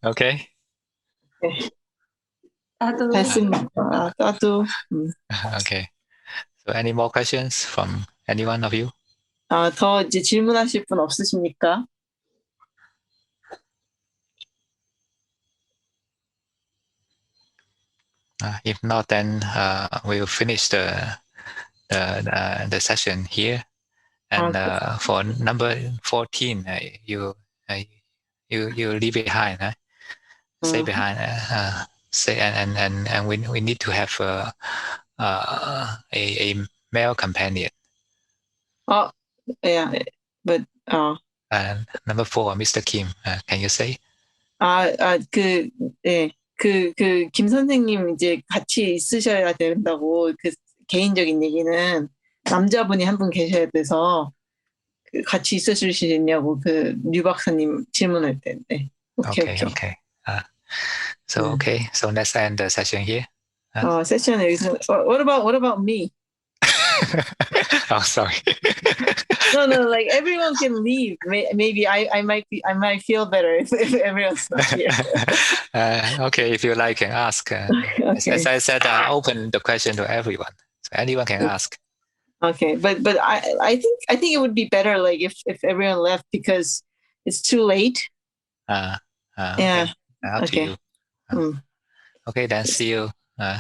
Okay. 따도. Okay. So any more questions from any one of you? 더 이제 질문하실 분 없으십니까? If not, then we'll finish the session here. And for number 14, you leave behind, stay behind. And we need to have a male companion. Yeah, but number 4, Mr. Kim, can you say? 김 선생님 이제 같이 있으셔야 된다고 그 개인적인 얘기는 남자분이 한 분 계셔야 돼서 같이 있으실 수 있냐고 그 류 박사님 질문할 때. 네. Okay. So let's end the session here. 세션 여기서. What about me? Oh, sorry. No, like everyone can leave. Maybe I might feel better if everyone's not here. Okay, if you like, can ask. Okay. As I said, I open the question to everyone, so anyone can ask. Okay, but I think it would be better like if everyone left because it's too late. Yeah. Okay. Up to you. Okay, then see you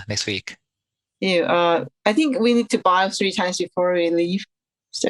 next week. Yeah. I think we need to bow 3 times before we leave. So,